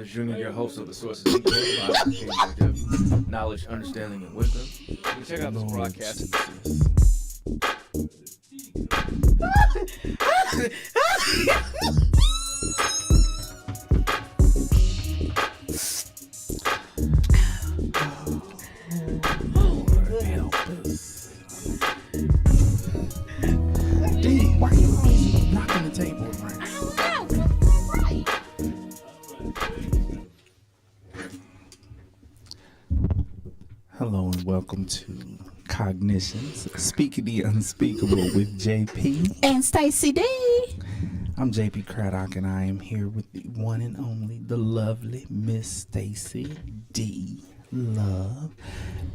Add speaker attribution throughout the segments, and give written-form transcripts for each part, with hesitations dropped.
Speaker 1: Jr., your host of the Sources of knowledge, understanding, and wisdom. You can check out this broadcast.
Speaker 2: Why are you always knocking the table around? Hello and welcome to Cognitions, Speaking the Unspeakable with JP
Speaker 3: and Stacy D.
Speaker 2: I'm JP Craddock and I am here with the one and only, the lovely Miss Stacy D. Love.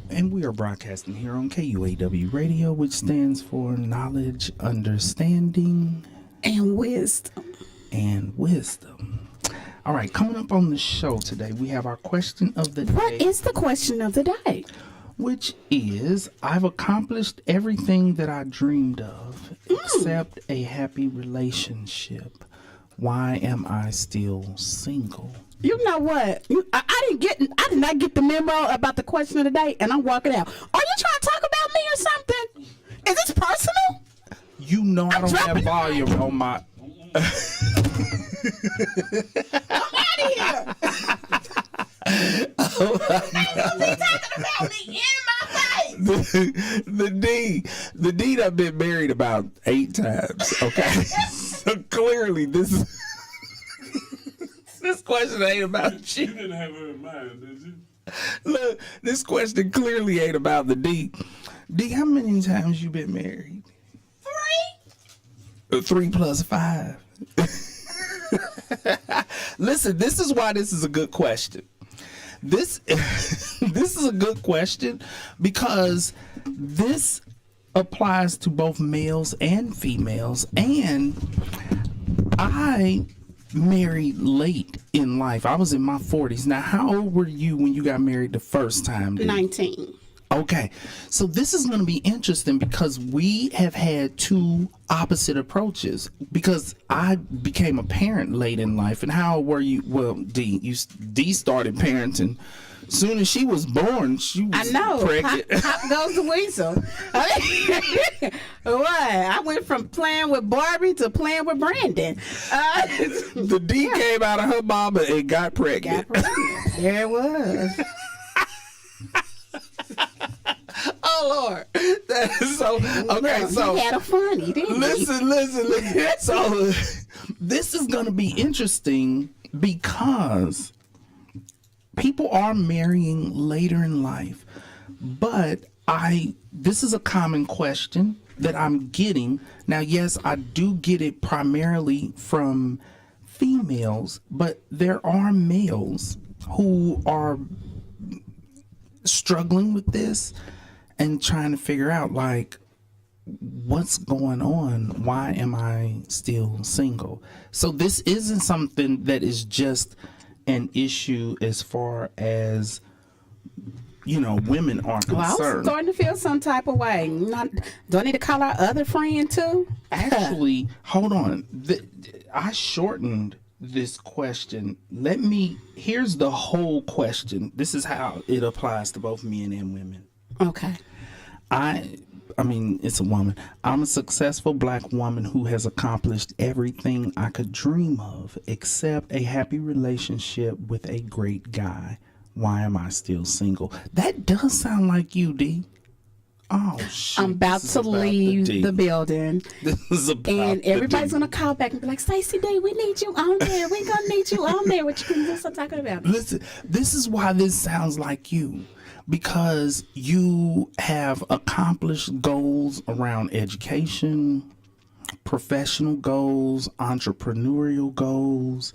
Speaker 2: And we are broadcasting here on KUAW Radio, which stands for Knowledge, Understanding,
Speaker 3: and Wisdom.
Speaker 2: All right, coming up on the show today, we have our question of the day.
Speaker 3: What is the question of the day?
Speaker 2: Which is, I've accomplished everything that I dreamed of except a happy relationship. Why am I still single?
Speaker 3: You know what? I did not get the memo about the question of the day, and I'm walking out. Are you trying to talk about me or something? Is this personal?
Speaker 2: You know I don't have volume on my...
Speaker 3: I'm out of here.
Speaker 2: Oh
Speaker 3: my talking about me in my face.
Speaker 2: The D I've been married about 8 times. Okay, so clearly this question ain't about you.
Speaker 4: You didn't have her in mind, did you?
Speaker 2: Look, this question clearly ain't about the D. D, how many times you been married?
Speaker 3: 3.
Speaker 2: 3 plus 5. Listen, this is why this is a good question. This is a good question because this applies to both males and females, and I married late in life. I was in my 40s. Now, how old were you when you got married the first time?
Speaker 3: 19.
Speaker 2: Okay, so this is going to be interesting because we have had 2 opposite approaches because I became a parent late in life. And how were you? Well, D started parenting. Soon as she was born, she was pregnant.
Speaker 3: Hop goes the weasel. What? I went from playing with Barbie to playing with Brandon.
Speaker 2: The D came out of her mama and got pregnant.
Speaker 3: There it was.
Speaker 2: Oh Lord, that is so okay.
Speaker 3: Look,
Speaker 2: so
Speaker 3: you had a funny, didn't
Speaker 2: listen. So this is going to be interesting because people are marrying later in life, but this is a common question that I'm getting now. Yes, I do get it primarily from females, but there are males who are struggling with this and trying to figure out like what's going on. Why am I still single? So this isn't something that is just an issue as far as women are concerned.
Speaker 3: Well, I'm starting to feel some type of way. Do I need to call our other friend too?
Speaker 2: Actually, hold on. I shortened this question. Here's the whole question. This is how it applies to both men and women.
Speaker 3: Okay.
Speaker 2: I mean, it's a woman. I'm a successful Black woman who has accomplished everything I could dream of except a happy relationship with a great guy. Why am I still single? That does sound like you, D. Oh, shit.
Speaker 3: I'm about to leave the building.
Speaker 2: This is about
Speaker 3: and everybody's going to call back and be like, Stacy D, we need you on there. We're going to need you on there. What you can start talking about?
Speaker 2: Listen, this is why this sounds like you. Because you have accomplished goals around education, professional goals, entrepreneurial goals,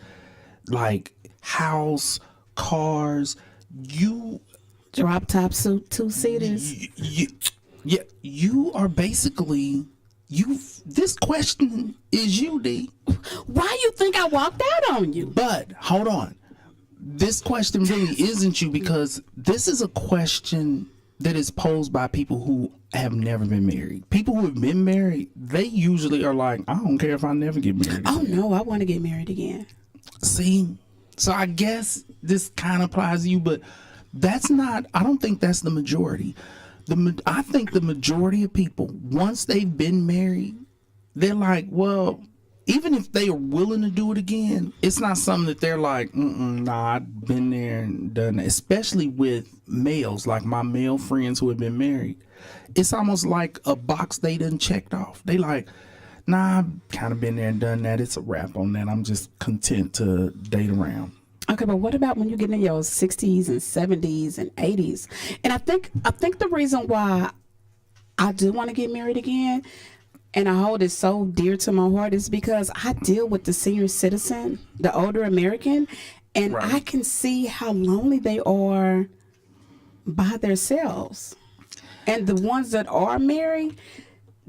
Speaker 2: like house, cars. you
Speaker 3: Drop top suit, two-seaters.
Speaker 2: yeah, you are basically you. This question is you, D.
Speaker 3: Why you think I walked out on you?
Speaker 2: But hold on, this question really isn't you, because this is a question that is posed by people who have never been married. People who have been married, they usually are like, I don't care if I never get married.
Speaker 3: Oh no, I want to get married again.
Speaker 2: See, so I guess this kind of applies to you, but that's not. I don't think that's the majority. I think the majority of people, once they've been married, they're like, well, even if they are willing to do it again, it's not something that they're like, nah, I've been there and done that. Especially with males, like my male friends who have been married. It's almost like a box they done checked off. They like, nah, I've kind of been there and done that. It's a wrap on that. I'm just content to date around.
Speaker 3: Okay, but what about when you get in your 60s and 70s and 80s? And I think the reason why I do want to get married again, and I hold it so dear to my heart, is because I deal with the senior citizen, the older American, and
Speaker 2: Right.
Speaker 3: I can see how lonely they are by themselves. And the ones that are married,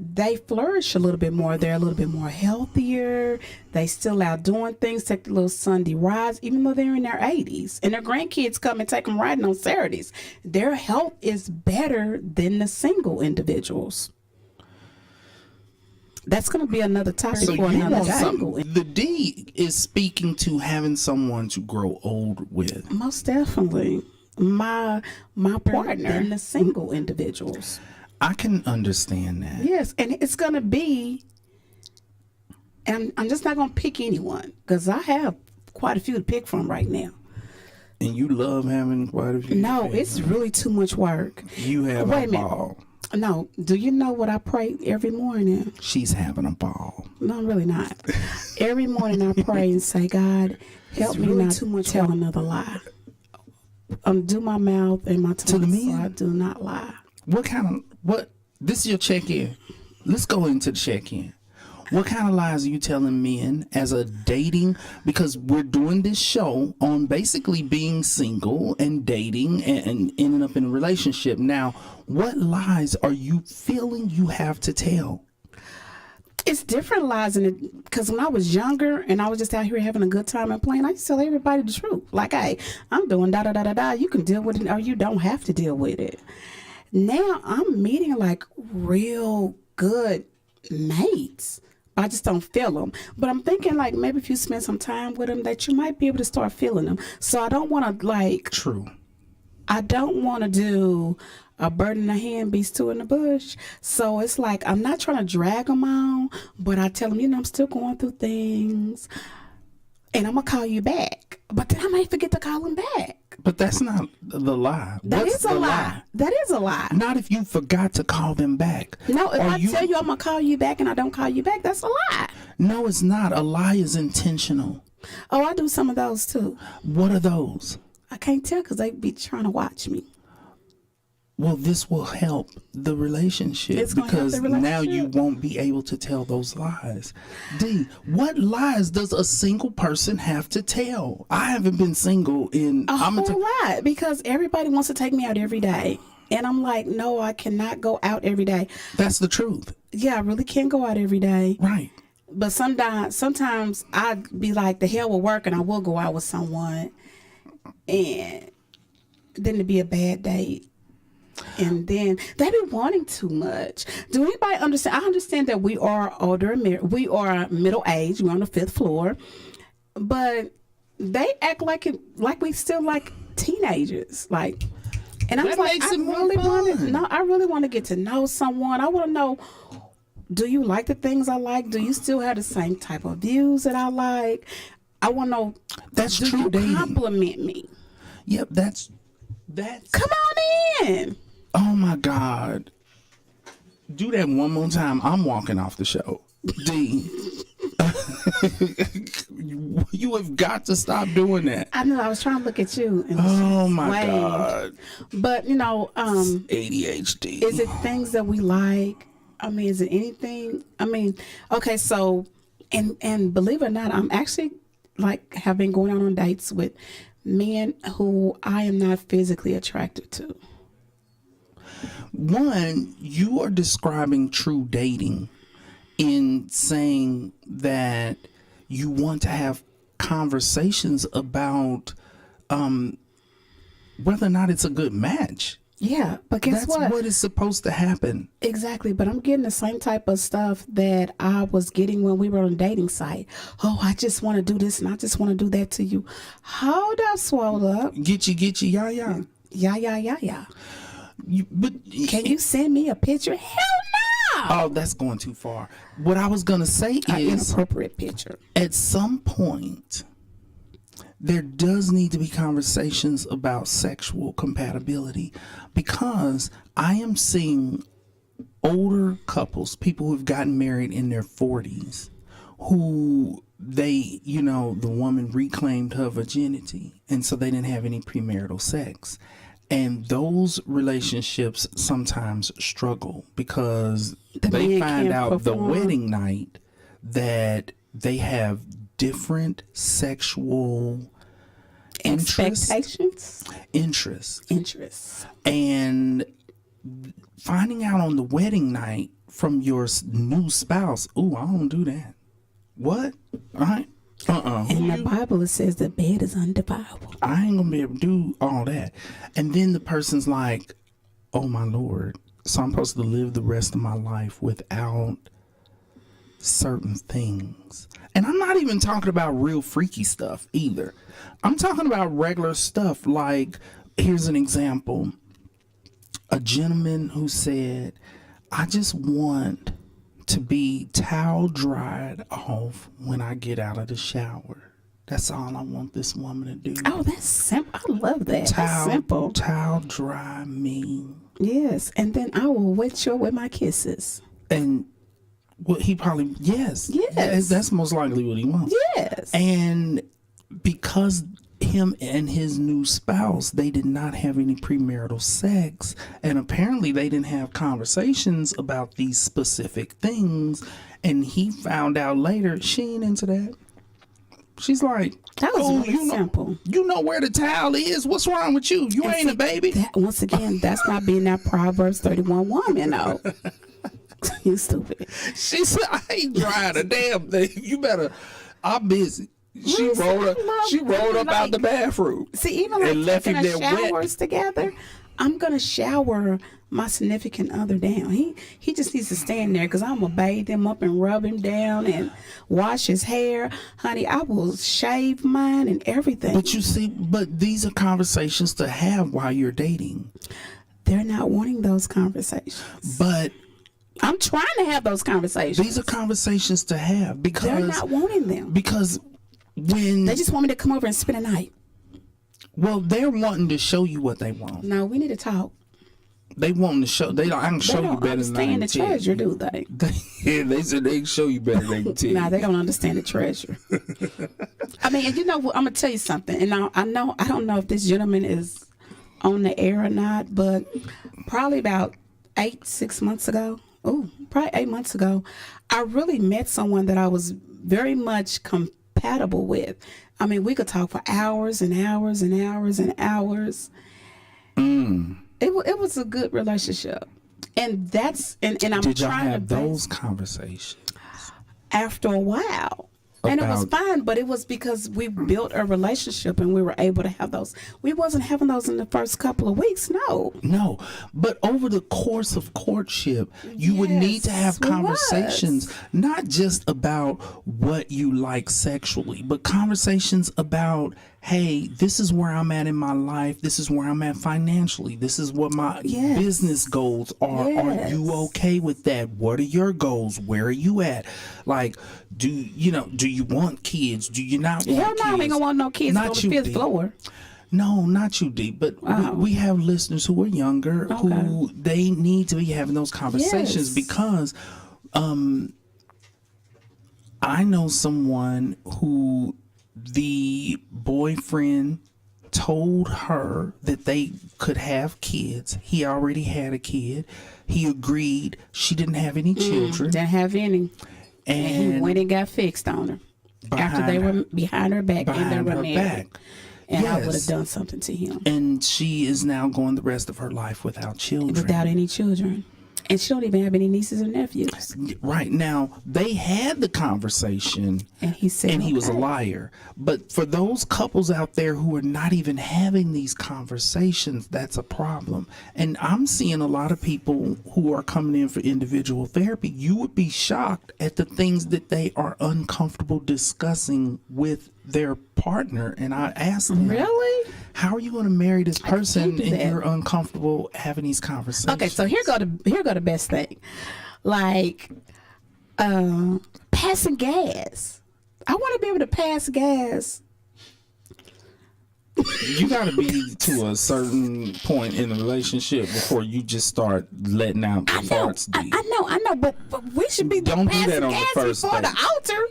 Speaker 3: they flourish a little bit more. They're a little bit more healthier. They still out doing things, take the little Sunday rides, even though they're in their 80s. And their grandkids come and take them riding on Saturdays. Their health is better than the single individuals. That's going to be another topic
Speaker 2: So
Speaker 3: for
Speaker 2: you
Speaker 3: another
Speaker 2: want
Speaker 3: day.
Speaker 2: something. The D is speaking to having someone to grow old with.
Speaker 3: Most definitely. My partner than the single individuals.
Speaker 2: I can understand that.
Speaker 3: Yes, and it's going to be, and I'm just not going to pick anyone because I have quite a few to pick from right now.
Speaker 2: And you love having quite a few.
Speaker 3: No, it's really too much work.
Speaker 2: You have
Speaker 3: Wait
Speaker 2: a
Speaker 3: a minute.
Speaker 2: ball.
Speaker 3: No, do you know what I pray every morning?
Speaker 2: She's having a ball.
Speaker 3: No, I'm really not. Every morning I pray and say, God, help me not to tell another lie. Do my mouth and my tongue
Speaker 2: the
Speaker 3: so
Speaker 2: men?
Speaker 3: I do not lie.
Speaker 2: This is your check-in. Let's go into the check-in. What kind of lies are you telling men as a dating? Because we're doing this show on basically being single and dating and ending up in a relationship. Now, what lies are you feeling you have to tell?
Speaker 3: It's different lies in it because when I was younger and I was just out here having a good time and playing, I used to tell everybody the truth. Like, hey, I'm doing da da da da da. You can deal with it or you don't have to deal with it. Now I'm meeting like real good mates. I just don't feel them. But I'm thinking like maybe if you spend some time with them that you might be able to start feeling them. So I don't want to like.
Speaker 2: True.
Speaker 3: I don't want to do a bird in the hand beats two in the bush. So it's like I'm not trying to drag them on, but I tell them, I'm still going through things, and I'm gonna call you back. But then I might forget to call them back.
Speaker 2: But that's not the lie.
Speaker 3: That
Speaker 2: What's
Speaker 3: is a
Speaker 2: the
Speaker 3: lie. That is a lie.
Speaker 2: Not if you forgot to call them back.
Speaker 3: No, if
Speaker 2: Or
Speaker 3: I tell you I'm gonna call you back and I don't call you back, that's a lie.
Speaker 2: No, it's not. A lie is intentional.
Speaker 3: Oh, I do some of those too.
Speaker 2: What are those?
Speaker 3: I can't tell because they be trying to watch me.
Speaker 2: Well, this will help the relationship
Speaker 3: It's gonna help
Speaker 2: because
Speaker 3: the
Speaker 2: now you
Speaker 3: relationship.
Speaker 2: won't be able to tell those lies. D, what lies does a single person have to tell? I haven't been single in
Speaker 3: A whole lot because everybody wants to take me out every day. And I'm like, no, I cannot go out every day.
Speaker 2: That's the truth.
Speaker 3: Yeah, I really can't go out every day.
Speaker 2: Right.
Speaker 3: But sometimes I'd be like, the hell with work, and I will go out with someone. And then it'd be a bad date. And then they be wanting too much. Do anybody understand? I understand that we are older, we are middle age, we're on the 5th floor. But they act like we still like teenagers. Like, and I was
Speaker 2: That
Speaker 3: like,
Speaker 2: makes
Speaker 3: I
Speaker 2: it more
Speaker 3: really
Speaker 2: fun.
Speaker 3: I really want to get to know someone. I want to know, do you like the things I like? Do you still have the same type of views that I like? I want to know,
Speaker 2: That's
Speaker 3: do
Speaker 2: true
Speaker 3: you
Speaker 2: dating.
Speaker 3: compliment me?
Speaker 2: Yep, that's
Speaker 3: Come on in.
Speaker 2: oh my God. Do that one more time. I'm walking off the show. D. You have got to stop doing that.
Speaker 3: I know. I was trying to look at you. And
Speaker 2: Oh my
Speaker 3: wave.
Speaker 2: God.
Speaker 3: But
Speaker 2: ADHD.
Speaker 3: is it things that we like? I mean, is it anything? I mean, okay. So, and believe it or not, I'm actually like have been going out on dates with men who I am not physically attracted to.
Speaker 2: One, you are describing true dating in saying that you want to have conversations about whether or not it's a good match.
Speaker 3: Yeah, but guess
Speaker 2: That's what is supposed to happen.
Speaker 3: Exactly, but I'm getting the same type of stuff that I was getting when we were on a dating site. Oh, I just want to do this and I just want to do that to you. Hold up, swallow up.
Speaker 2: Get you, yeah, yeah.
Speaker 3: Yeah.
Speaker 2: But
Speaker 3: Can you send me a picture? Hell no!
Speaker 2: Oh, that's going too far. What I was going to say
Speaker 3: An
Speaker 2: is,
Speaker 3: inappropriate picture.
Speaker 2: at some point, there does need to be conversations about sexual compatibility, because I am seeing older couples, people who've gotten married in their 40s, who the woman reclaimed her virginity, and so they didn't have any premarital sex. And those relationships sometimes struggle because they
Speaker 3: man
Speaker 2: find
Speaker 3: can't
Speaker 2: out the
Speaker 3: perform.
Speaker 2: wedding night that they have different sexual
Speaker 3: Expectations?
Speaker 2: interests. And finding out on the wedding night from your new spouse, ooh, I don't do that. What? All right.
Speaker 3: In the Bible, it says the bed is undefiled.
Speaker 2: I ain't gonna be able to do all that. And then the person's like, oh my Lord, so I'm supposed to live the rest of my life without certain things. And I'm not even talking about real freaky stuff either. I'm talking about regular stuff. Like, here's an example. A gentleman who said, I just want to be towel dried off when I get out of the shower. That's all I want this woman to do.
Speaker 3: Oh, that's simple. I love that. That's simple.
Speaker 2: Towel dry me.
Speaker 3: Yes, and then I will wet you with my kisses.
Speaker 2: And what he probably, yes.
Speaker 3: Yes.
Speaker 2: That's most likely what he wants.
Speaker 3: Yes.
Speaker 2: And because him and his new spouse, they did not have any premarital sex, and apparently they didn't have conversations about these specific things, and he found out later she ain't into that. She's like,
Speaker 3: That was
Speaker 2: "Oh,
Speaker 3: really simple.
Speaker 2: You know where the towel is. What's wrong with you? You
Speaker 3: And
Speaker 2: ain't
Speaker 3: see,
Speaker 2: a baby."
Speaker 3: That, once again, that's not being that Proverbs 31 woman, though. You stupid.
Speaker 2: She said, "I ain't trying a damn thing. You better. I'm busy." She
Speaker 3: Listen,
Speaker 2: rolled up.
Speaker 3: I love
Speaker 2: She rolled up
Speaker 3: like-
Speaker 2: out the bathroom.
Speaker 3: See, even
Speaker 2: And
Speaker 3: like
Speaker 2: left
Speaker 3: taking
Speaker 2: him
Speaker 3: the
Speaker 2: there wet.
Speaker 3: showers together, I'm gonna shower my significant other down. He just needs to stand there because I'm gonna bathe him up and rub him down and wash his hair. Honey, I will shave mine and everything.
Speaker 2: But you see, but these are conversations to have while you're dating.
Speaker 3: They're not wanting those conversations.
Speaker 2: But
Speaker 3: I'm trying to have those conversations.
Speaker 2: these are conversations to have because
Speaker 3: They're not wanting them.
Speaker 2: because when
Speaker 3: They just want me to come over and spend a night.
Speaker 2: they're wanting to show you what they want.
Speaker 3: No, we need to talk.
Speaker 2: They want to show. I can
Speaker 3: They
Speaker 2: show you
Speaker 3: don't
Speaker 2: better than I
Speaker 3: understand
Speaker 2: can
Speaker 3: the
Speaker 2: tell
Speaker 3: treasure,
Speaker 2: you.
Speaker 3: do they?
Speaker 2: They said they can show you better than they can tell.
Speaker 3: Nah, they don't understand the treasure. I mean, and you know what? I'm gonna tell you something. And I don't know if this gentleman is on the air or not, but probably about 6 months ago. Probably 8 months ago, I really met someone that I was very much compatible with. I mean, we could talk for hours and hours and hours and hours. It was a good relationship, and that's and I'm
Speaker 2: Did y'all
Speaker 3: trying
Speaker 2: have
Speaker 3: to
Speaker 2: those conversations?
Speaker 3: after a while. And it was
Speaker 2: About-
Speaker 3: fine, but it was because we built a relationship and we were able to have those. We wasn't having those in the first couple of weeks, no.
Speaker 2: No, but over the course of courtship, you would need to have
Speaker 3: Yes, we
Speaker 2: conversations, not just about what you like sexually, but conversations about, hey, this is where I'm at in my life. This is where I'm at financially. This is what my
Speaker 3: Yes.
Speaker 2: business goals are. Are you
Speaker 3: Yes.
Speaker 2: okay with that? What are your goals? Where are you at? Like, do you want kids? Do you not want
Speaker 3: Hell
Speaker 2: kids?
Speaker 3: no, I ain't gonna want no kids
Speaker 2: Not
Speaker 3: on the
Speaker 2: you,
Speaker 3: fifth
Speaker 2: D.
Speaker 3: floor.
Speaker 2: No, not you, D. But we have listeners who are younger who they need to be having those conversations
Speaker 3: Yes.
Speaker 2: because I know someone who the boyfriend told her that they could have kids. He already had a kid. He agreed. She didn't have any children.
Speaker 3: Didn't have any. And he
Speaker 2: And
Speaker 3: went and got fixed on her after they were behind her back and they
Speaker 2: behind
Speaker 3: were
Speaker 2: her
Speaker 3: married.
Speaker 2: back.
Speaker 3: and I would have
Speaker 2: Yes.
Speaker 3: done something to him
Speaker 2: And she is now going the rest of her life without children.
Speaker 3: without any children. And she don't even have any nieces or nephews.
Speaker 2: Right now, they had the conversation,
Speaker 3: And he said,
Speaker 2: and he was a
Speaker 3: okay.
Speaker 2: liar. But for those couples out there who are not even having these conversations, that's a problem. And I'm seeing a lot of people who are coming in for individual therapy. You would be shocked at the things that they are uncomfortable discussing with their partner. And I asked them,
Speaker 3: Really?
Speaker 2: how are you going to marry this person
Speaker 3: do
Speaker 2: and
Speaker 3: that.
Speaker 2: you're uncomfortable having these conversations?
Speaker 3: Okay, so here go the best thing. Like passing gas. I want to be able to pass gas.
Speaker 2: You got to be to a certain point in the relationship before you just start letting out the farts.
Speaker 3: I know, but we should be
Speaker 2: Don't do
Speaker 3: passing
Speaker 2: that on the
Speaker 3: gas
Speaker 2: first
Speaker 3: before
Speaker 2: date.
Speaker 3: the altar.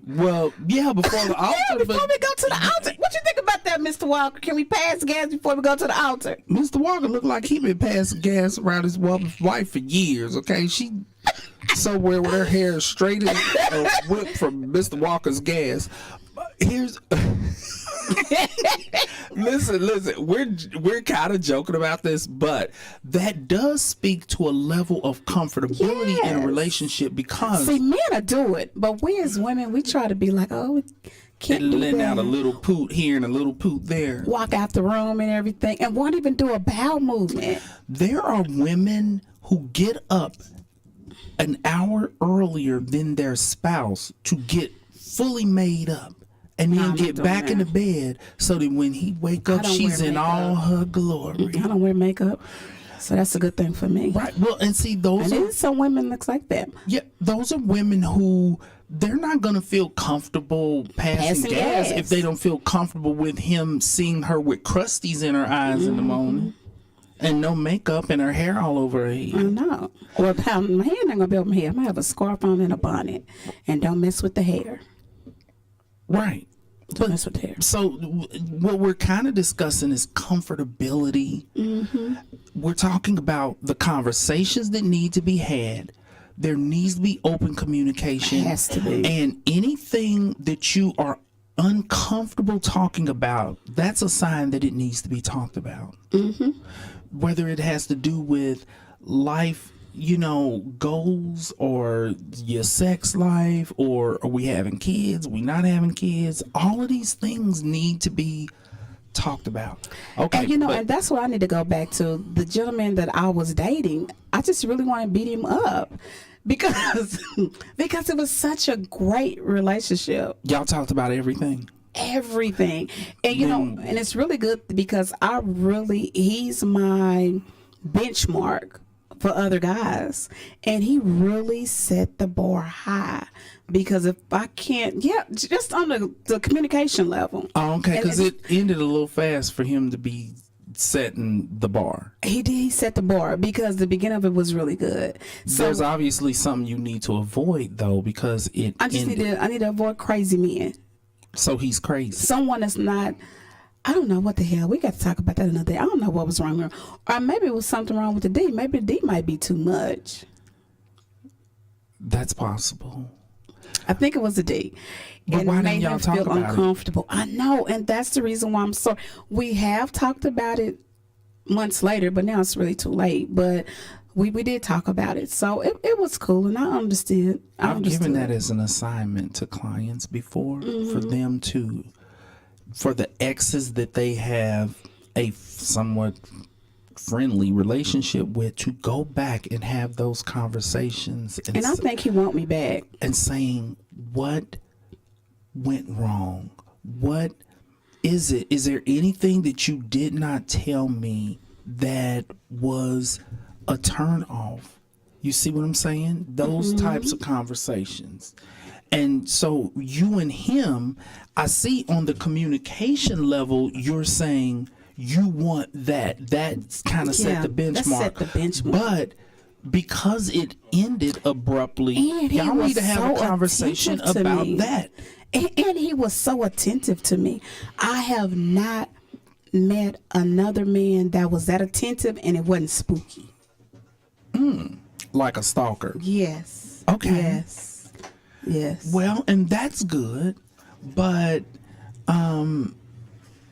Speaker 2: Well, yeah, before the altar,
Speaker 3: Yeah, before
Speaker 2: but
Speaker 3: we go to the altar. What you think about that, Mr. Walker? Can we pass gas before we go to the altar?
Speaker 2: Mr. Walker looked like he been passing gas around his wife for years. Okay, she somewhere with her hair straight as a whip from Mr. Walker's gas. Here's. Listen. We're kind of joking about this, but that does speak to a level of comfortability in a
Speaker 3: Yes.
Speaker 2: relationship because
Speaker 3: See, men will do it, but we as women, we try to be like, oh, we can't do
Speaker 2: letting
Speaker 3: that.
Speaker 2: out a little poot here and a little poot there.
Speaker 3: Walk out the room and everything, and won't even do a bowel movement.
Speaker 2: There are women who get up an hour earlier than their spouse to get fully made up and
Speaker 3: No,
Speaker 2: then
Speaker 3: I'm
Speaker 2: get
Speaker 3: not
Speaker 2: back
Speaker 3: doing
Speaker 2: in the
Speaker 3: that.
Speaker 2: bed so that when he wake
Speaker 3: I
Speaker 2: up,
Speaker 3: don't
Speaker 2: she's
Speaker 3: wear
Speaker 2: in
Speaker 3: makeup.
Speaker 2: all her glory.
Speaker 3: I don't wear makeup, so that's a good thing for me.
Speaker 2: Right. Well, and see,
Speaker 3: And
Speaker 2: those are,
Speaker 3: then some women looks like that.
Speaker 2: yeah, those are women who they're not going to feel comfortable passing gas if they don't feel comfortable with him seeing her with crusties in her eyes in the morning and no makeup and her hair all over her
Speaker 3: I
Speaker 2: head.
Speaker 3: know. Or my hair not gonna be over my head. I'm gonna have a scarf on and a bonnet, and don't mess with the hair.
Speaker 2: Right.
Speaker 3: Don't mess with the hair.
Speaker 2: So what we're kind of discussing is comfortability. We're talking about the conversations that need to be had. There needs to be open communication.
Speaker 3: Has to be.
Speaker 2: And anything that you are uncomfortable talking about, that's a sign that it needs to be talked about. Whether it has to do with life, goals, or your sex life, or are we having kids, we not having kids, all of these things need to be talked about. Okay.
Speaker 3: And
Speaker 2: but-
Speaker 3: and that's what I need to go back to. The gentleman that I was dating, I just really want to beat him up because it was such a great relationship.
Speaker 2: y'all talked about everything.
Speaker 3: Everything. And and it's really good because he's my benchmark for other guys, and he really set the bar high because if I can't just on the communication level.
Speaker 2: Oh, okay,
Speaker 3: And
Speaker 2: because it ended a little fast for him to be setting the bar.
Speaker 3: He set the bar because the beginning of it was really good. So
Speaker 2: There's obviously something you need to avoid though, because it
Speaker 3: I just
Speaker 2: ended.
Speaker 3: I need to avoid crazy men.
Speaker 2: So he's crazy.
Speaker 3: Someone that's not, I don't know what the hell. We got to talk about that another day. I don't know what was wrong with her. Or maybe it was something wrong with the D. Maybe the D might be too much.
Speaker 2: That's possible.
Speaker 3: I think it was the D.
Speaker 2: But
Speaker 3: And
Speaker 2: why
Speaker 3: it
Speaker 2: didn't
Speaker 3: made
Speaker 2: y'all
Speaker 3: him
Speaker 2: talk
Speaker 3: feel
Speaker 2: about it?
Speaker 3: uncomfortable. I know, and that's the reason why I'm sorry. We have talked about it months later, but now it's really too late. But we did talk about it, so it was cool, and I understood.
Speaker 2: I've given that as an assignment to clients before for them for the exes that they have a somewhat friendly relationship with, to go back and have those conversations
Speaker 3: And I think he want me back.
Speaker 2: and saying what went wrong. What is it? Is there anything that you did not tell me that was a turn off? You see what I'm saying? Those types of conversations. And so you and him, I see on the communication level, you're saying you want that. That's kind of set the benchmark.
Speaker 3: that set the benchmark.
Speaker 2: But because it ended abruptly,
Speaker 3: And he
Speaker 2: y'all need
Speaker 3: was
Speaker 2: to have
Speaker 3: so
Speaker 2: a conversation
Speaker 3: attentive to
Speaker 2: about
Speaker 3: me.
Speaker 2: that.
Speaker 3: And he was so attentive to me. I have not met another man that was that attentive and it wasn't spooky.
Speaker 2: Like a stalker.
Speaker 3: Yes.
Speaker 2: Okay.
Speaker 3: Yes.
Speaker 2: Well, and that's good, but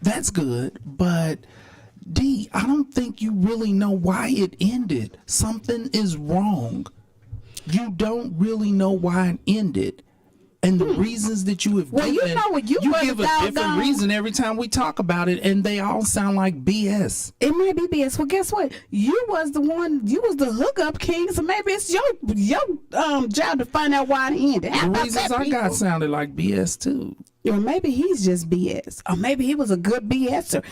Speaker 2: That's good, but D, I don't think you really know why it ended. Something is wrong. You don't really know why it ended. And the reasons that you have given,
Speaker 3: you know what, you
Speaker 2: give a different reason every time we talk about it, and they all sound like BS.
Speaker 3: It might be BS. Well, guess what? You was the hookup king, so maybe it's your job to find out why it ended.
Speaker 2: The reasons I got sounded like BS too.
Speaker 3: Or maybe he's just BS. Or maybe he was a good BSer.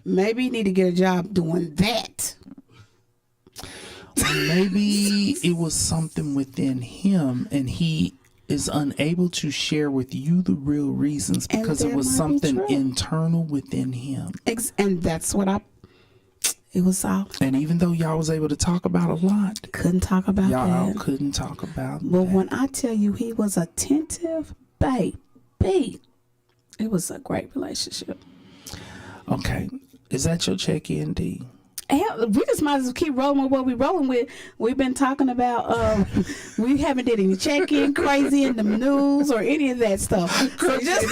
Speaker 3: Maybe you need to get a job doing that.
Speaker 2: Maybe it was something within him and he is unable to share with you the real reasons because it was something internal within him.
Speaker 3: And that's what it was all.
Speaker 2: And even though y'all was able to talk about a lot,
Speaker 3: couldn't talk about
Speaker 2: y'all
Speaker 3: that.
Speaker 2: couldn't talk about
Speaker 3: Well,
Speaker 2: that.
Speaker 3: when I tell you he was attentive, baby, it was a great relationship.
Speaker 2: Okay. Is that your check-in, D?
Speaker 3: Hell, we just might as well keep rolling with what we're rolling with. We've been talking about, we haven't did any check-in crazy in the news or any of that stuff. So just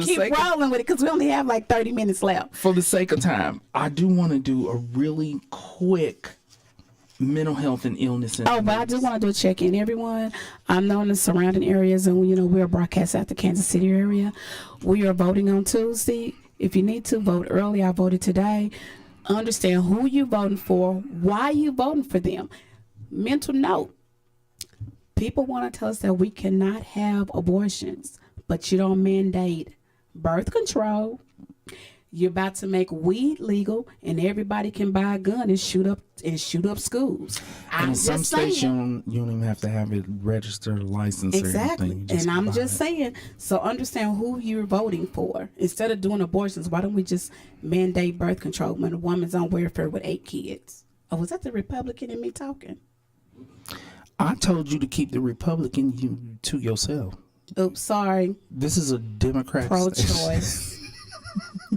Speaker 3: keep rolling with it because we only have like 30 minutes left.
Speaker 2: For the sake of time, I do want to do a really quick mental health and illness.
Speaker 3: But I do want to do a check-in, everyone. I know in the surrounding areas, and we're broadcast out the Kansas City area. We are voting on Tuesday. If you need to vote early, I voted today. Understand who you're voting for, why you voting for them. Mental note. People want to tell us that we cannot have abortions, but you don't mandate birth control. You're about to make weed legal, and everybody can buy a gun and shoot up schools.
Speaker 2: And in some states, you don't even have to have it registered, licensed,
Speaker 3: exactly.
Speaker 2: or anything.
Speaker 3: And I'm just saying. So understand who you're voting for. Instead of doing abortions, why don't we just mandate birth control when a woman's on welfare with 8 kids? Oh, was that the Republican in me talking?
Speaker 2: I told you to keep the Republican to yourself.
Speaker 3: Oops, sorry.
Speaker 2: This is a Democrat
Speaker 3: pro-choice.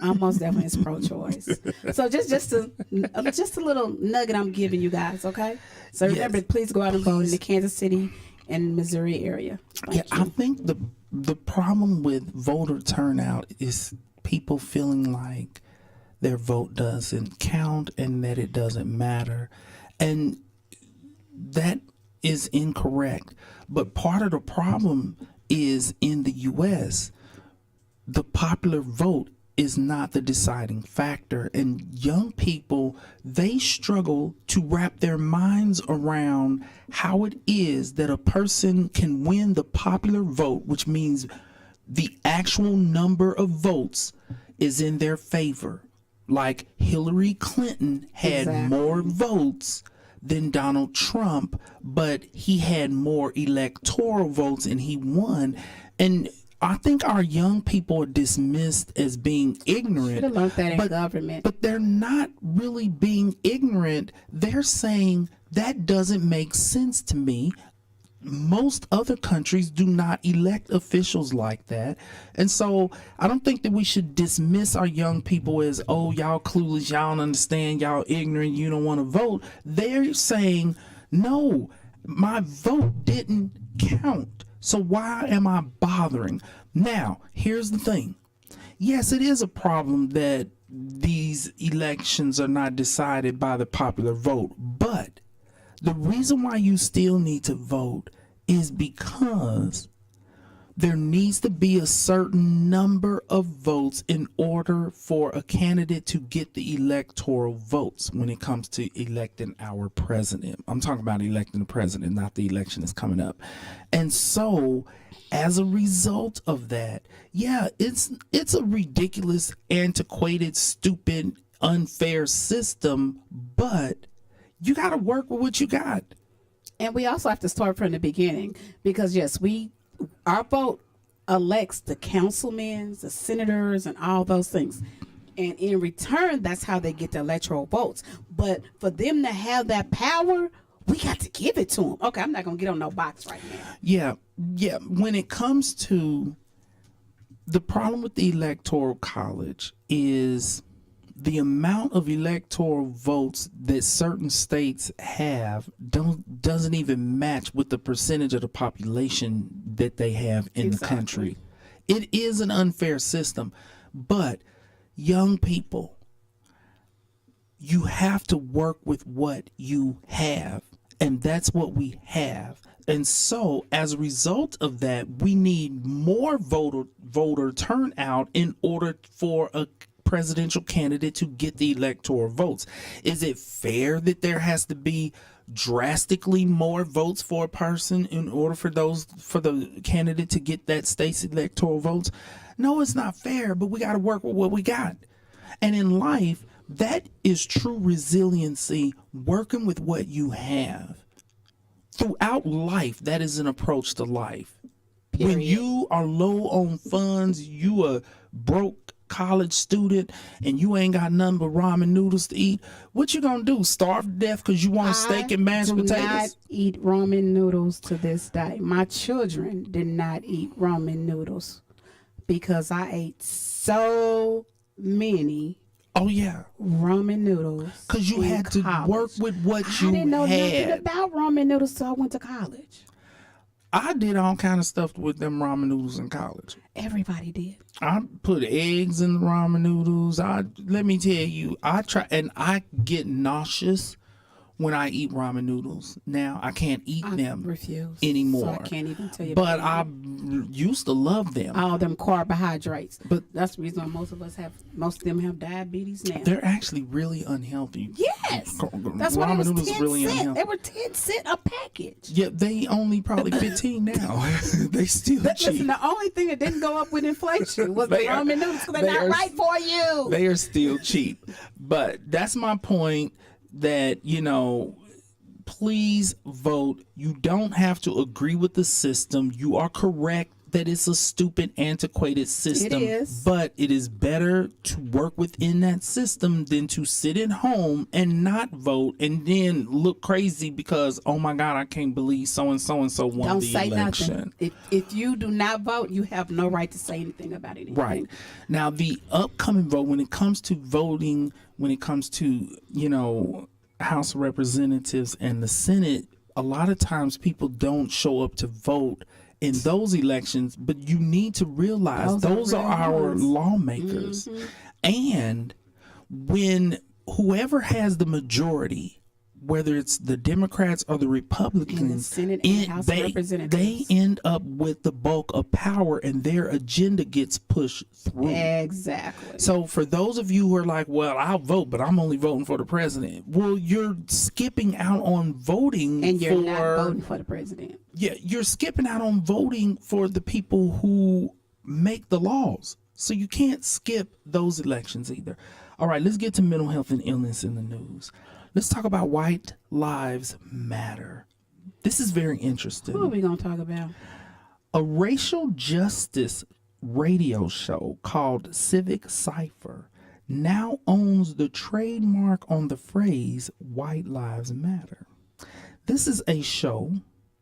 Speaker 3: Almost definitely is pro-choice. So just a little nugget I'm giving you guys, okay? So remember, please go out and vote in the Kansas City and Missouri area.
Speaker 2: I think the problem with voter turnout is people feeling like their vote doesn't count and that it doesn't matter, and that is incorrect. But part of the problem is in the U.S., the popular vote is not the deciding factor, and young people, they struggle to wrap their minds around how it is that a person can win the popular vote, which means the actual number of votes is in their favor. Like Hillary Clinton had more votes than Donald Trump, but he had more electoral votes and he won. And I think our young people are dismissed as being ignorant.
Speaker 3: Should have learned that in government.
Speaker 2: But they're not really being ignorant. They're saying that doesn't make sense to me. Most other countries do not elect officials like that. And so I don't think that we should dismiss our young people as, oh, y'all clueless, y'all don't understand, y'all ignorant, you don't want to vote. They're saying, no, my vote didn't count. So why am I bothering? Now, here's the thing. Yes, it is a problem that these elections are not decided by the popular vote, but the reason why you still need to vote is because there needs to be a certain number of votes in order for a candidate to get the electoral votes when it comes to electing our president. I'm talking about electing the president, not the election that's coming up. And so as a result of that, it's a ridiculous, antiquated, stupid, unfair system, but you got to work with what you got.
Speaker 3: And we also have to start from the beginning because, yes, our vote elects the councilmen, the senators, and all those things. And in return, that's how they get the electoral votes. But for them to have that power, we got to give it to them. Okay, I'm not going to get on no box right now.
Speaker 2: Yeah. When it comes to the problem with the Electoral College is the amount of electoral votes that certain states have doesn't even match with the percentage of the population that they have in the country. It is an unfair system, but young people, you have to work with what you have, and that's what we have. And so as a result of that, we need more voter turnout in order for a presidential candidate to get the electoral votes. Is it fair that there has to be drastically more votes for a person in order for the candidate to get that state's electoral votes? No, it's not fair, but we got to work with what we got. And in life, that is true resiliency, working with what you have. Throughout life, that is an approach to life. Period. When you are low on funds, you a broke college student, and you ain't got nothing but ramen noodles to eat, what you gonna do? Starve to death because you want a steak and mashed potatoes? I do not
Speaker 3: eat ramen noodles to this day. My children did not eat ramen noodles because I ate so many.
Speaker 2: Oh yeah,
Speaker 3: ramen noodles.
Speaker 2: Because you had to work with what you had. I didn't know
Speaker 3: nothing about ramen noodles till I went to college.
Speaker 2: I did all kind of stuff with them ramen noodles in college.
Speaker 3: Everybody did.
Speaker 2: I put eggs in the ramen noodles. Let me tell you, I try, and I get nauseous when I eat ramen noodles. Now I can't eat them anymore.
Speaker 3: So I can't even tell you.
Speaker 2: But I used to love them.
Speaker 3: All them carbohydrates.
Speaker 2: But
Speaker 3: that's the reason why most of them have diabetes now.
Speaker 2: They're actually really unhealthy.
Speaker 3: Yes. That's why ramen noodles 10 really unhealthy. They were 10 cents a package.
Speaker 2: Yeah, they only probably 15 now. They still cheap.
Speaker 3: Listen, the only thing that didn't go up with inflation was the ramen noodles because they're not right for you.
Speaker 2: They are still cheap. But that's my point. That, please vote. You don't have to agree with the system. You are correct that it's a stupid, antiquated system.
Speaker 3: It is.
Speaker 2: But it is better to work within that system than to sit at home and not vote and then look crazy because, oh my God, I can't believe so and so won the election.
Speaker 3: Don't say nothing. If you do not vote, you have no right to say anything about anything.
Speaker 2: Right. Now, the upcoming vote, when it comes to voting, when it comes to, House of Representatives and the Senate, a lot of times people don't show up to vote in those elections, but you need to realize those are our lawmakers. Mm-hmm. And when whoever has the majority, whether it's the Democrats or the Republicans,
Speaker 3: in the Senate and House of Representatives,
Speaker 2: they end up with the bulk of power and their agenda gets pushed through.
Speaker 3: Exactly.
Speaker 2: So for those of you who are like, well, I'll vote, but I'm only voting for the president. Well, you're skipping out on voting.
Speaker 3: And you're not voting for the president.
Speaker 2: Yeah, you're skipping out on voting for the people who make the laws. So you can't skip those elections either. All right, let's get to mental health and illness in the news. Let's talk about White Lives Matter. This is very interesting.
Speaker 3: Who are we going to talk about?
Speaker 2: A racial justice radio show called Civic Cipher now owns the trademark on the phrase White Lives Matter. This is a show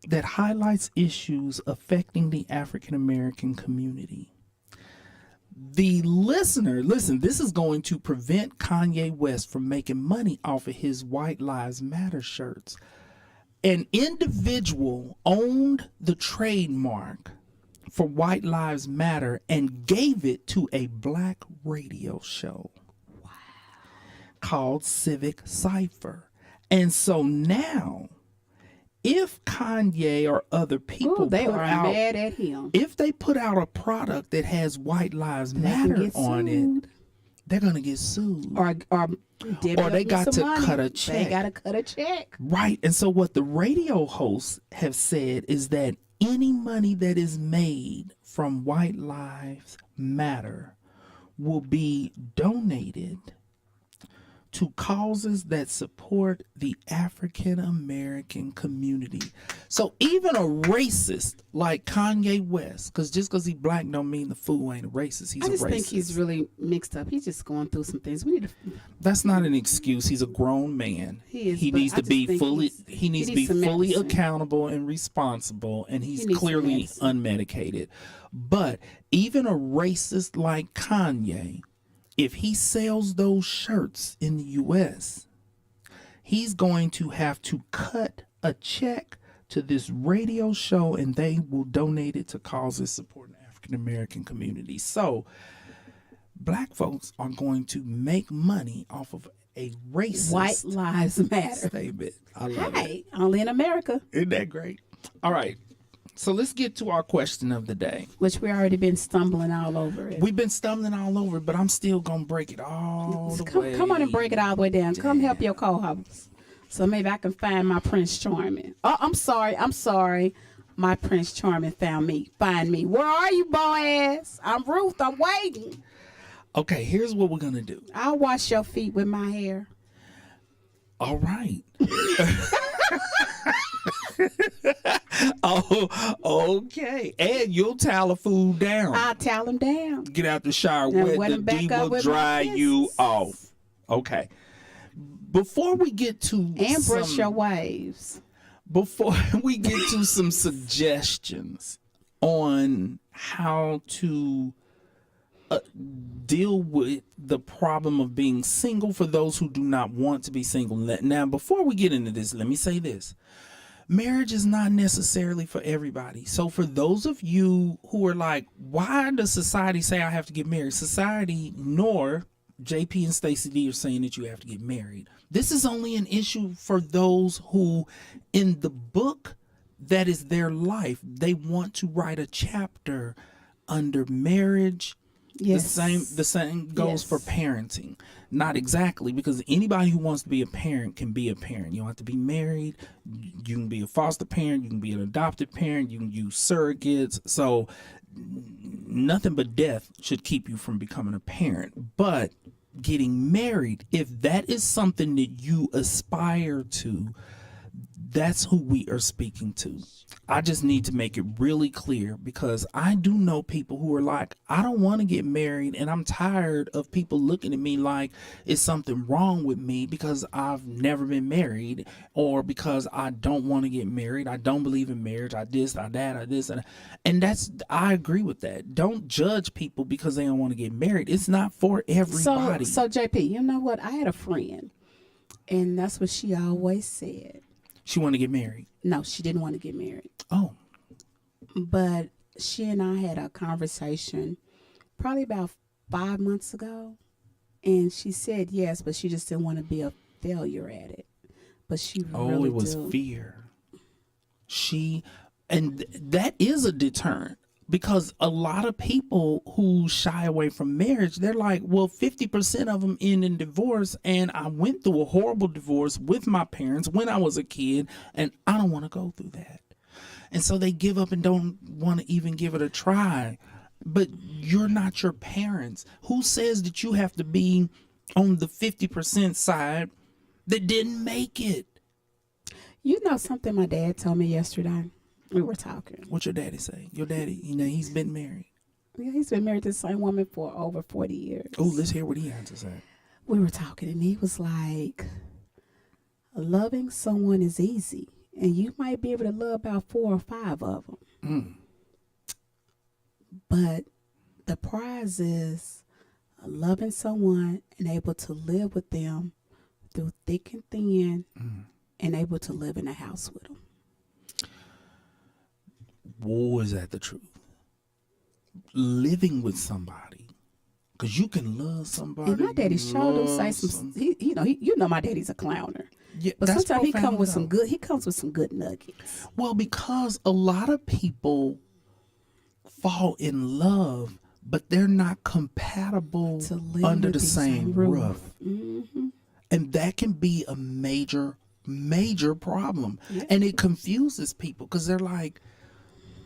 Speaker 2: that highlights issues affecting the African American community. The listener, listen, this is going to prevent Kanye West from making money off of his White Lives Matter shirts. An individual owned the trademark for White Lives Matter and gave it to a black radio show. Wow. Called Civic Cipher. And so now, if Kanye or other people
Speaker 3: mad at him.
Speaker 2: If they put out a product that has White Lives Matter on it, they're gonna get sued.
Speaker 3: Or
Speaker 2: they got to cut a check.
Speaker 3: They gotta cut a check.
Speaker 2: Right. And so what the radio hosts have said is that any money that is made from White Lives Matter will be donated to causes that support the African American community. So even a racist like Kanye West, because just because he's black don't mean the fool ain't a racist. He's a racist. I
Speaker 3: just think he's really mixed up. He's just going through some things.
Speaker 2: That's not an excuse. He's a grown man. He needs to be fully accountable and responsible, and he's clearly unmedicated. But even a racist like Kanye, if he sells those shirts in the U.S., he's going to have to cut a check to this radio show, and they will donate it to causes supporting African American communities. So Black folks are going to make money off of a racist
Speaker 3: White lives matter.
Speaker 2: statement. I love it.
Speaker 3: Hey, only in America.
Speaker 2: Isn't that great? All right. So let's get to our question of the day.
Speaker 3: Which we already been stumbling all over it.
Speaker 2: We've been stumbling all over, but I'm still going to break it all the way.
Speaker 3: Come on and break it all the way down. Come help your co-host. So maybe I can find my Prince Charming. Oh, I'm sorry. My Prince Charming found me. Find me. Where are you, Boaz? I'm Ruth. I'm waiting.
Speaker 2: Okay, here's what we're going to do.
Speaker 3: I'll wash your feet with my hair.
Speaker 2: All right. Oh, okay. And you'll towel the food down.
Speaker 3: I'll towel them down.
Speaker 2: Get out the shower
Speaker 3: And
Speaker 2: wet.
Speaker 3: them
Speaker 2: The
Speaker 3: back
Speaker 2: D
Speaker 3: up
Speaker 2: will
Speaker 3: with my
Speaker 2: dry
Speaker 3: kisses.
Speaker 2: you off. Okay. Before we get to
Speaker 3: And brush your waves.
Speaker 2: before we get to some suggestions on how to deal with the problem of being single for those who do not want to be single. Now, before we get into this, let me say this. Marriage is not necessarily for everybody. So for those of you who are like, why does society say I have to get married? Society nor JP and Stacy D are saying that you have to get married. This is only an issue for those who, in the book that is their life, they want to write a chapter under marriage.
Speaker 3: Yes.
Speaker 2: The same goes
Speaker 3: Yes.
Speaker 2: for parenting. Not exactly, because anybody who wants to be a parent can be a parent. You don't have to be married. You can be a foster parent. You can be an adopted parent. You can use surrogates. So nothing but death should keep you from becoming a parent. But getting married, if that is something that you aspire to, that's who we are speaking to. I just need to make it really clear, because I do know people who are like, I don't want to get married, and I'm tired of people looking at me like it's something wrong with me because I've never been married, or because I don't want to get married. I don't believe in marriage. I this, I that, I this, and that's, I agree with that. Don't judge people because they don't want to get married. It's not for everybody.
Speaker 3: So JP, you know what? I had a friend, and that's what she always said.
Speaker 2: She want to get married.
Speaker 3: No, she didn't want to get married.
Speaker 2: Oh,
Speaker 3: But she and I had a conversation probably about 5 months ago. And she said yes, but she just didn't want to be a failure at it. But she really
Speaker 2: it was
Speaker 3: do.
Speaker 2: fear. And that is a deterrent, because a lot of people who shy away from marriage, they're like, well, 50% of them end in divorce, and I went through a horrible divorce with my parents when I was a kid, and I don't want to go through that. And so they give up and don't want to even give it a try. But you're not your parents. Who says that you have to be on the 50% side that didn't make it?
Speaker 3: You know something my dad told me yesterday? We were talking.
Speaker 2: What your daddy say? Your daddy, he's been married.
Speaker 3: Yeah, he's been married to the same woman for over 40 years.
Speaker 2: Oh, let's hear what he had to say.
Speaker 3: We were talking, and he was like, loving someone is easy, and you might be able to love about 4 or 5 of them. But the prize is loving someone and able to live with them through thick and thin, and able to live in a house with them.
Speaker 2: Boy, is that the truth. Living with somebody, because you can love somebody.
Speaker 3: And my daddy showed him say some. You know, my daddy's a clowner.
Speaker 2: Yeah,
Speaker 3: But
Speaker 2: that's
Speaker 3: sometimes he
Speaker 2: profound,
Speaker 3: comes with
Speaker 2: though.
Speaker 3: some good. He comes with some good nuggets.
Speaker 2: Well, because a lot of people fall in love, but they're not compatible
Speaker 3: To live
Speaker 2: under
Speaker 3: with
Speaker 2: the same roof.
Speaker 3: Mm-hmm.
Speaker 2: And that can be a major problem. And it confuses people, because they're like,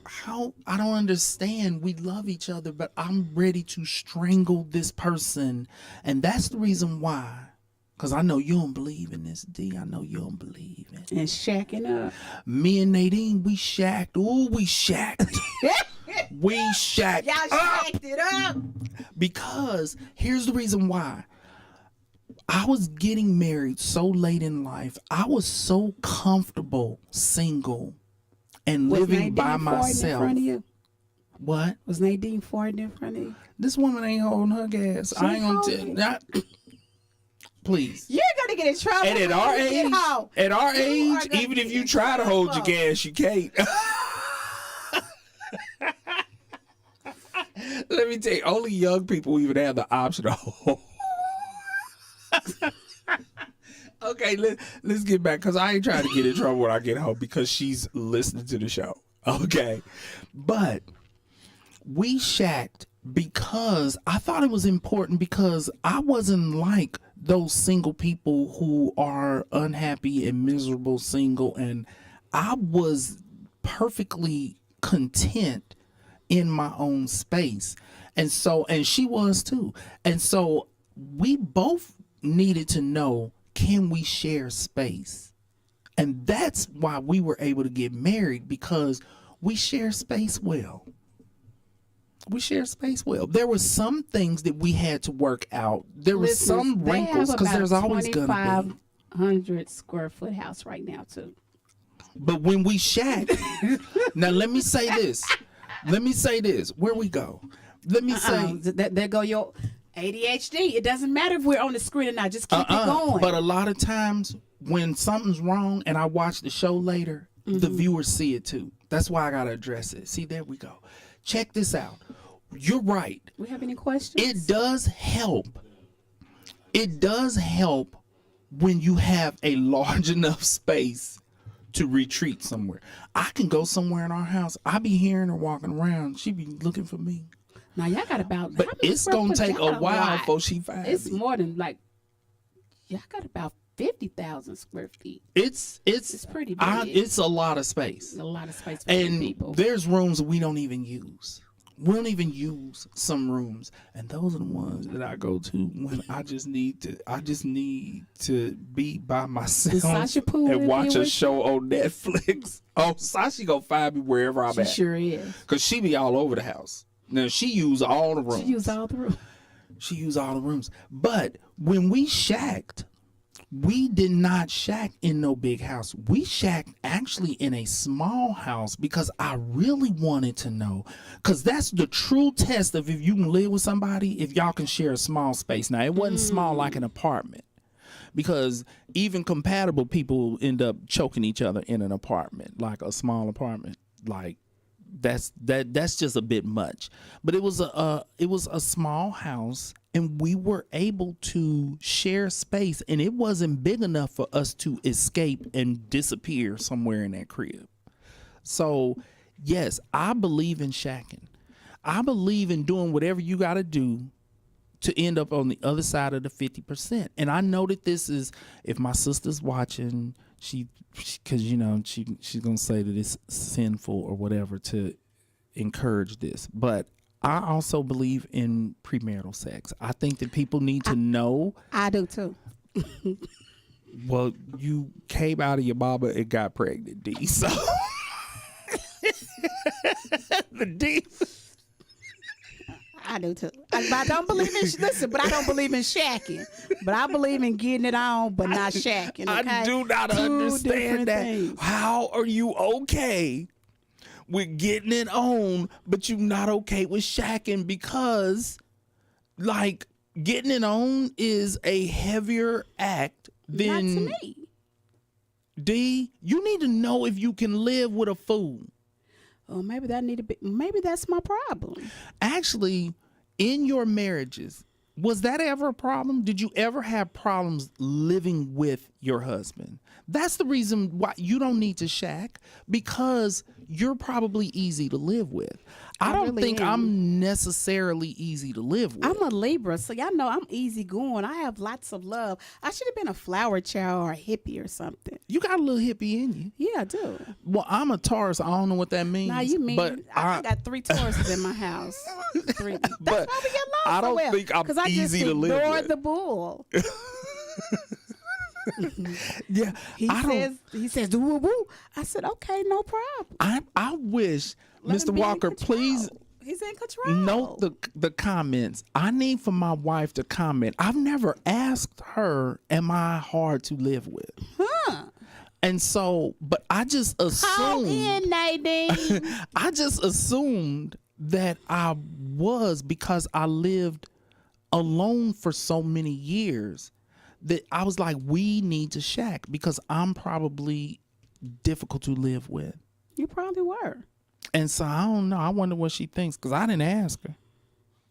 Speaker 2: how? I don't understand. We love each other, but I'm ready to strangle this person. And that's the reason why. Because I know you don't believe in this, D. I know you don't believe in it.
Speaker 3: And shacking up.
Speaker 2: Me and Nadine, we shacked. Ooh, we shacked. We shacked
Speaker 3: Y'all
Speaker 2: up.
Speaker 3: shacked it up.
Speaker 2: Because here's the reason why. I was getting married so late in life. I was so comfortable single and
Speaker 3: Was
Speaker 2: living
Speaker 3: Nadine
Speaker 2: by
Speaker 3: farting in
Speaker 2: myself.
Speaker 3: front of you?
Speaker 2: What?
Speaker 3: Was Nadine farting in front of you?
Speaker 2: This woman ain't holding her gas. I ain't gonna tell. Please.
Speaker 3: You're gonna get in trouble.
Speaker 2: And at our age, even if you try to hold your gas, you can't. Let me tell you, only young people even have the option to hold. Okay, let's get back, because I ain't trying to get in trouble when I get home because she's listening to the show. Okay. But we shacked because I thought it was important, because I wasn't like those single people who are unhappy and miserable single, and I was perfectly content in my own space. And she was too. And so we both needed to know, can we share space? And that's why we were able to get married, because we share space well. We share space well. There were some things that we had to work out. There were some wrinkles, because there's always going to be.
Speaker 3: 2,500 square foot house right now too.
Speaker 2: But when we shack, now let me say this. Where we go? Let me say.
Speaker 3: There go your ADHD. It doesn't matter if we're on the screen or not. Just keep it going.
Speaker 2: But a lot of times when something's wrong and I watch the show later, the viewers see it too. That's why I got to address it. See, there we go. Check this out. You're right.
Speaker 3: We have any questions?
Speaker 2: It does help. It does help when you have a large enough space to retreat somewhere. I can go somewhere in our house. I be hearing her walking around. She be looking for me.
Speaker 3: Now y'all got about,
Speaker 2: but it's gonna take a while before she finds
Speaker 3: It's
Speaker 2: me.
Speaker 3: more than like, y'all got about 50,000 square feet.
Speaker 2: It's
Speaker 3: pretty big.
Speaker 2: It's a lot of space.
Speaker 3: A lot of space for
Speaker 2: And
Speaker 3: people.
Speaker 2: there's rooms that we don't even use. We don't even use some rooms, and those are the ones that I go to when I just need to be by myself and watch a show on Netflix. Oh, Sashi gonna find me wherever I'm at.
Speaker 3: She sure is.
Speaker 2: Cause she be all over the house. Now she use all the rooms. She use all the rooms. But when we shacked, we did not shack in no big house. We shacked actually in a small house, because I really wanted to know, because that's the true test of if you can live with somebody, if y'all can share a small space. Now, it wasn't small like an apartment, because even compatible people end up choking each other in an apartment, like a small apartment. Like that's just a bit much. But it was a small house, and we were able to share space, and it wasn't big enough for us to escape and disappear somewhere in that crib. So yes, I believe in shacking. I believe in doing whatever you got to do to end up on the other side of the 50%. And I know that this is, if my sister's watching, because she's gonna say that it's sinful or whatever to encourage this, but I also believe in premarital sex. I think that people need to know.
Speaker 3: I do too.
Speaker 2: Well, you came out of your mama and got pregnant, D. So the D.
Speaker 3: I do too. I don't believe in but I don't believe in shacking. But I believe in getting it on, but not shacking. Okay?
Speaker 2: I do not understand that. Things. How are you okay with getting it on, but you're not okay with shacking? Because, like, getting it on is a heavier act than.
Speaker 3: Not to me.
Speaker 2: D, you need to know if you can live with a fool.
Speaker 3: Oh, maybe that's my problem.
Speaker 2: Actually, in your marriages, was that ever a problem? Did you ever have problems living with your husband? That's the reason why you don't need to shack, because you're probably easy to live with. I don't really think I'm necessarily easy to live with.
Speaker 3: I'm a Libra, so y'all know I'm easygoing. I have lots of love. I should have been a flower child or a hippie or something.
Speaker 2: You got a little hippie in you.
Speaker 3: Yeah, I do.
Speaker 2: Well, I'm a Taurus. I don't know what that means.
Speaker 3: Now you mean,
Speaker 2: but
Speaker 3: I got 3 Tauruses in my house. 3. That's
Speaker 2: but
Speaker 3: why we get along
Speaker 2: I don't
Speaker 3: so well,
Speaker 2: think I'm easy to live with.
Speaker 3: I just ignored the bull.
Speaker 2: Yeah,
Speaker 3: he says do woo woo. I said okay, no problem.
Speaker 2: I wish Mr. Walker, please.
Speaker 3: He's in control.
Speaker 2: Note the comments. I need for my wife to comment. I've never asked her, am I hard to live with?
Speaker 3: Huh.
Speaker 2: And so, but I just assumed.
Speaker 3: Call in, Nadine.
Speaker 2: I just assumed that I was, because I lived alone for so many years, that I was like, we need to shack because I'm probably difficult to live with.
Speaker 3: You probably were.
Speaker 2: And so I don't know. I wonder what she thinks because I didn't ask her.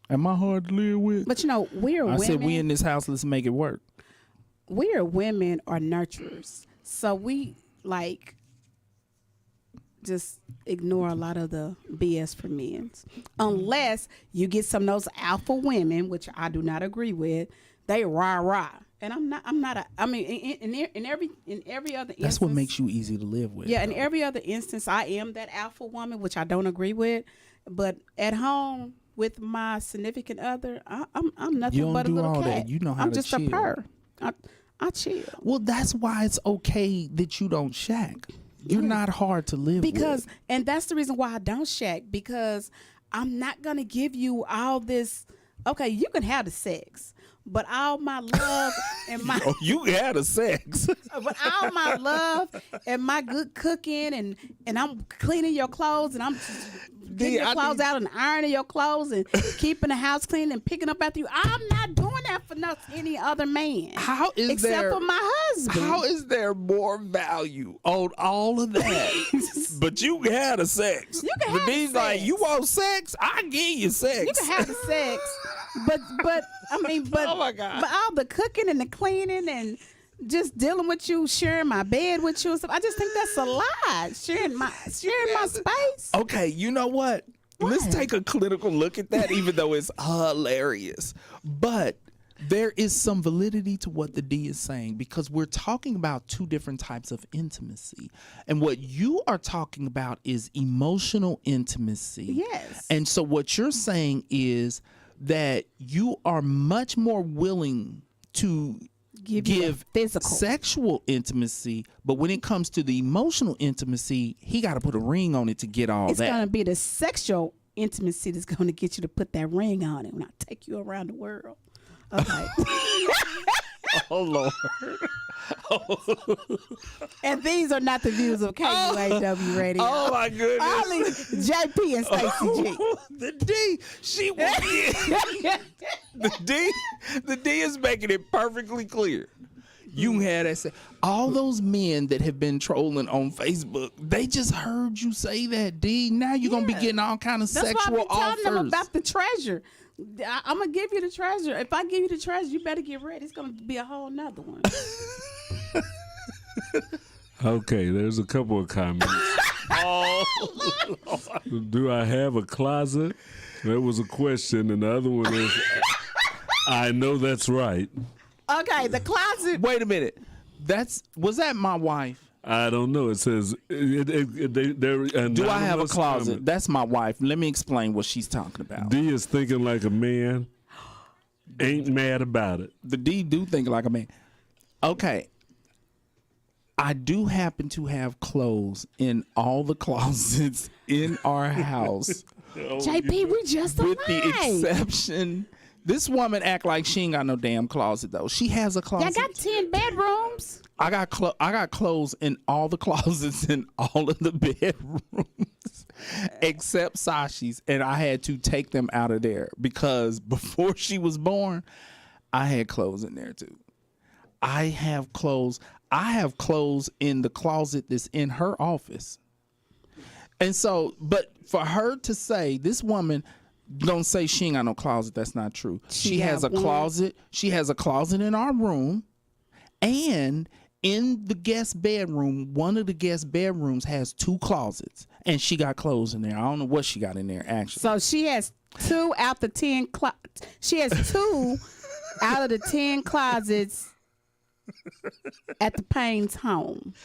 Speaker 2: Am I hard to live with?
Speaker 3: But we're
Speaker 2: I
Speaker 3: women.
Speaker 2: said, we in this house, let's make it work.
Speaker 3: We're women are nurturers. So we just ignore a lot of the BS for men. Unless you get some of those alpha women, which I do not agree with, they rah. And I mean, in every other instance.
Speaker 2: That's what makes you easy to live with.
Speaker 3: Yeah, in every other instance, I am that alpha woman, which I don't agree with. But at home with my significant other, I'm nothing
Speaker 2: You don't
Speaker 3: but a
Speaker 2: do
Speaker 3: little
Speaker 2: all
Speaker 3: cat.
Speaker 2: that. You know how
Speaker 3: I'm
Speaker 2: to
Speaker 3: just
Speaker 2: chill.
Speaker 3: a purr. I chill.
Speaker 2: Well, that's why it's okay that you don't shack. You're not hard to live with.
Speaker 3: And that's the reason why I don't shack, because I'm not going to give you all this. Okay, you can have the sex, but all my love and my
Speaker 2: You had a sex.
Speaker 3: but all my love and my good cooking and I'm cleaning your clothes and I'm getting your clothes out and ironing your clothes and keeping the house clean and picking up after you. I'm not doing that for any other man.
Speaker 2: How is
Speaker 3: except
Speaker 2: there,
Speaker 3: for my husband?
Speaker 2: How is there more value on all of that? But you had a sex.
Speaker 3: You can have
Speaker 2: he's
Speaker 3: sex.
Speaker 2: like, you want sex? I give you sex.
Speaker 3: You can have the sex, but
Speaker 2: Oh my God.
Speaker 3: but all the cooking and the cleaning and just dealing with you, sharing my bed with you and stuff. I just think that's a lot. Sharing my space.
Speaker 2: Okay, you know what? Let's take a clinical look at that, even though it's hilarious. But there is some validity to what the D is saying, because we're talking about two different types of intimacy. And what you are talking about is emotional intimacy.
Speaker 3: Yes.
Speaker 2: And so what you're saying is that you are much more willing to give
Speaker 3: physical
Speaker 2: sexual intimacy, but when it comes to the emotional intimacy, he got to put a ring on it to get all
Speaker 3: It's
Speaker 2: that.
Speaker 3: going to be the sexual intimacy that's going to get you to put that ring on it when I take you around the world. Okay.
Speaker 2: Oh Lord.
Speaker 3: And these are not the views of KUAW Radio.
Speaker 2: Oh my goodness.
Speaker 3: Only JP and Stacy G.
Speaker 2: The D, she the D is making it perfectly clear. You had that say, all those men that have been trolling on Facebook, they just heard you say that, D. Now you're gonna be getting all kind of
Speaker 3: That's
Speaker 2: sexual
Speaker 3: why I'm
Speaker 2: offers.
Speaker 3: telling them about the treasure. I'm gonna give you the treasure. If I give you the treasure, you better get ready. It's gonna be a whole nother one.
Speaker 4: Okay, there's a couple of comments. Do I have a closet? That was a question, and the other one is, I know that's right.
Speaker 3: Okay, the closet.
Speaker 2: Wait a minute. Was that my wife?
Speaker 4: I don't know. It says,
Speaker 2: Do I have a closet?
Speaker 4: Comment.
Speaker 2: That's my wife. Let me explain what she's talking about.
Speaker 4: D is thinking like a man. Ain't mad about it.
Speaker 2: The D do think like a man. Okay. I do happen to have clothes in all the closets in our house.
Speaker 3: JP, we just
Speaker 2: With
Speaker 3: alike.
Speaker 2: the exception, this woman act like she ain't got no damn closet though. She has a closet.
Speaker 3: I got 10 bedrooms.
Speaker 2: I got clothes in all the closets in all of the bedrooms except Sashi's, and I had to take them out of there because before she was born, I had clothes in there too. I have clothes in the closet that's in her office. And so, but for her to say, this woman don't say she ain't got no closet, that's not true. She has a closet. She has a closet in our room, and in the guest bedroom, one of the guest bedrooms has 2 closets, and she got clothes in there. I don't know what she got in there actually.
Speaker 3: So she has 2 out the 10 she has 2 out of the 10 closets at the Payne's home.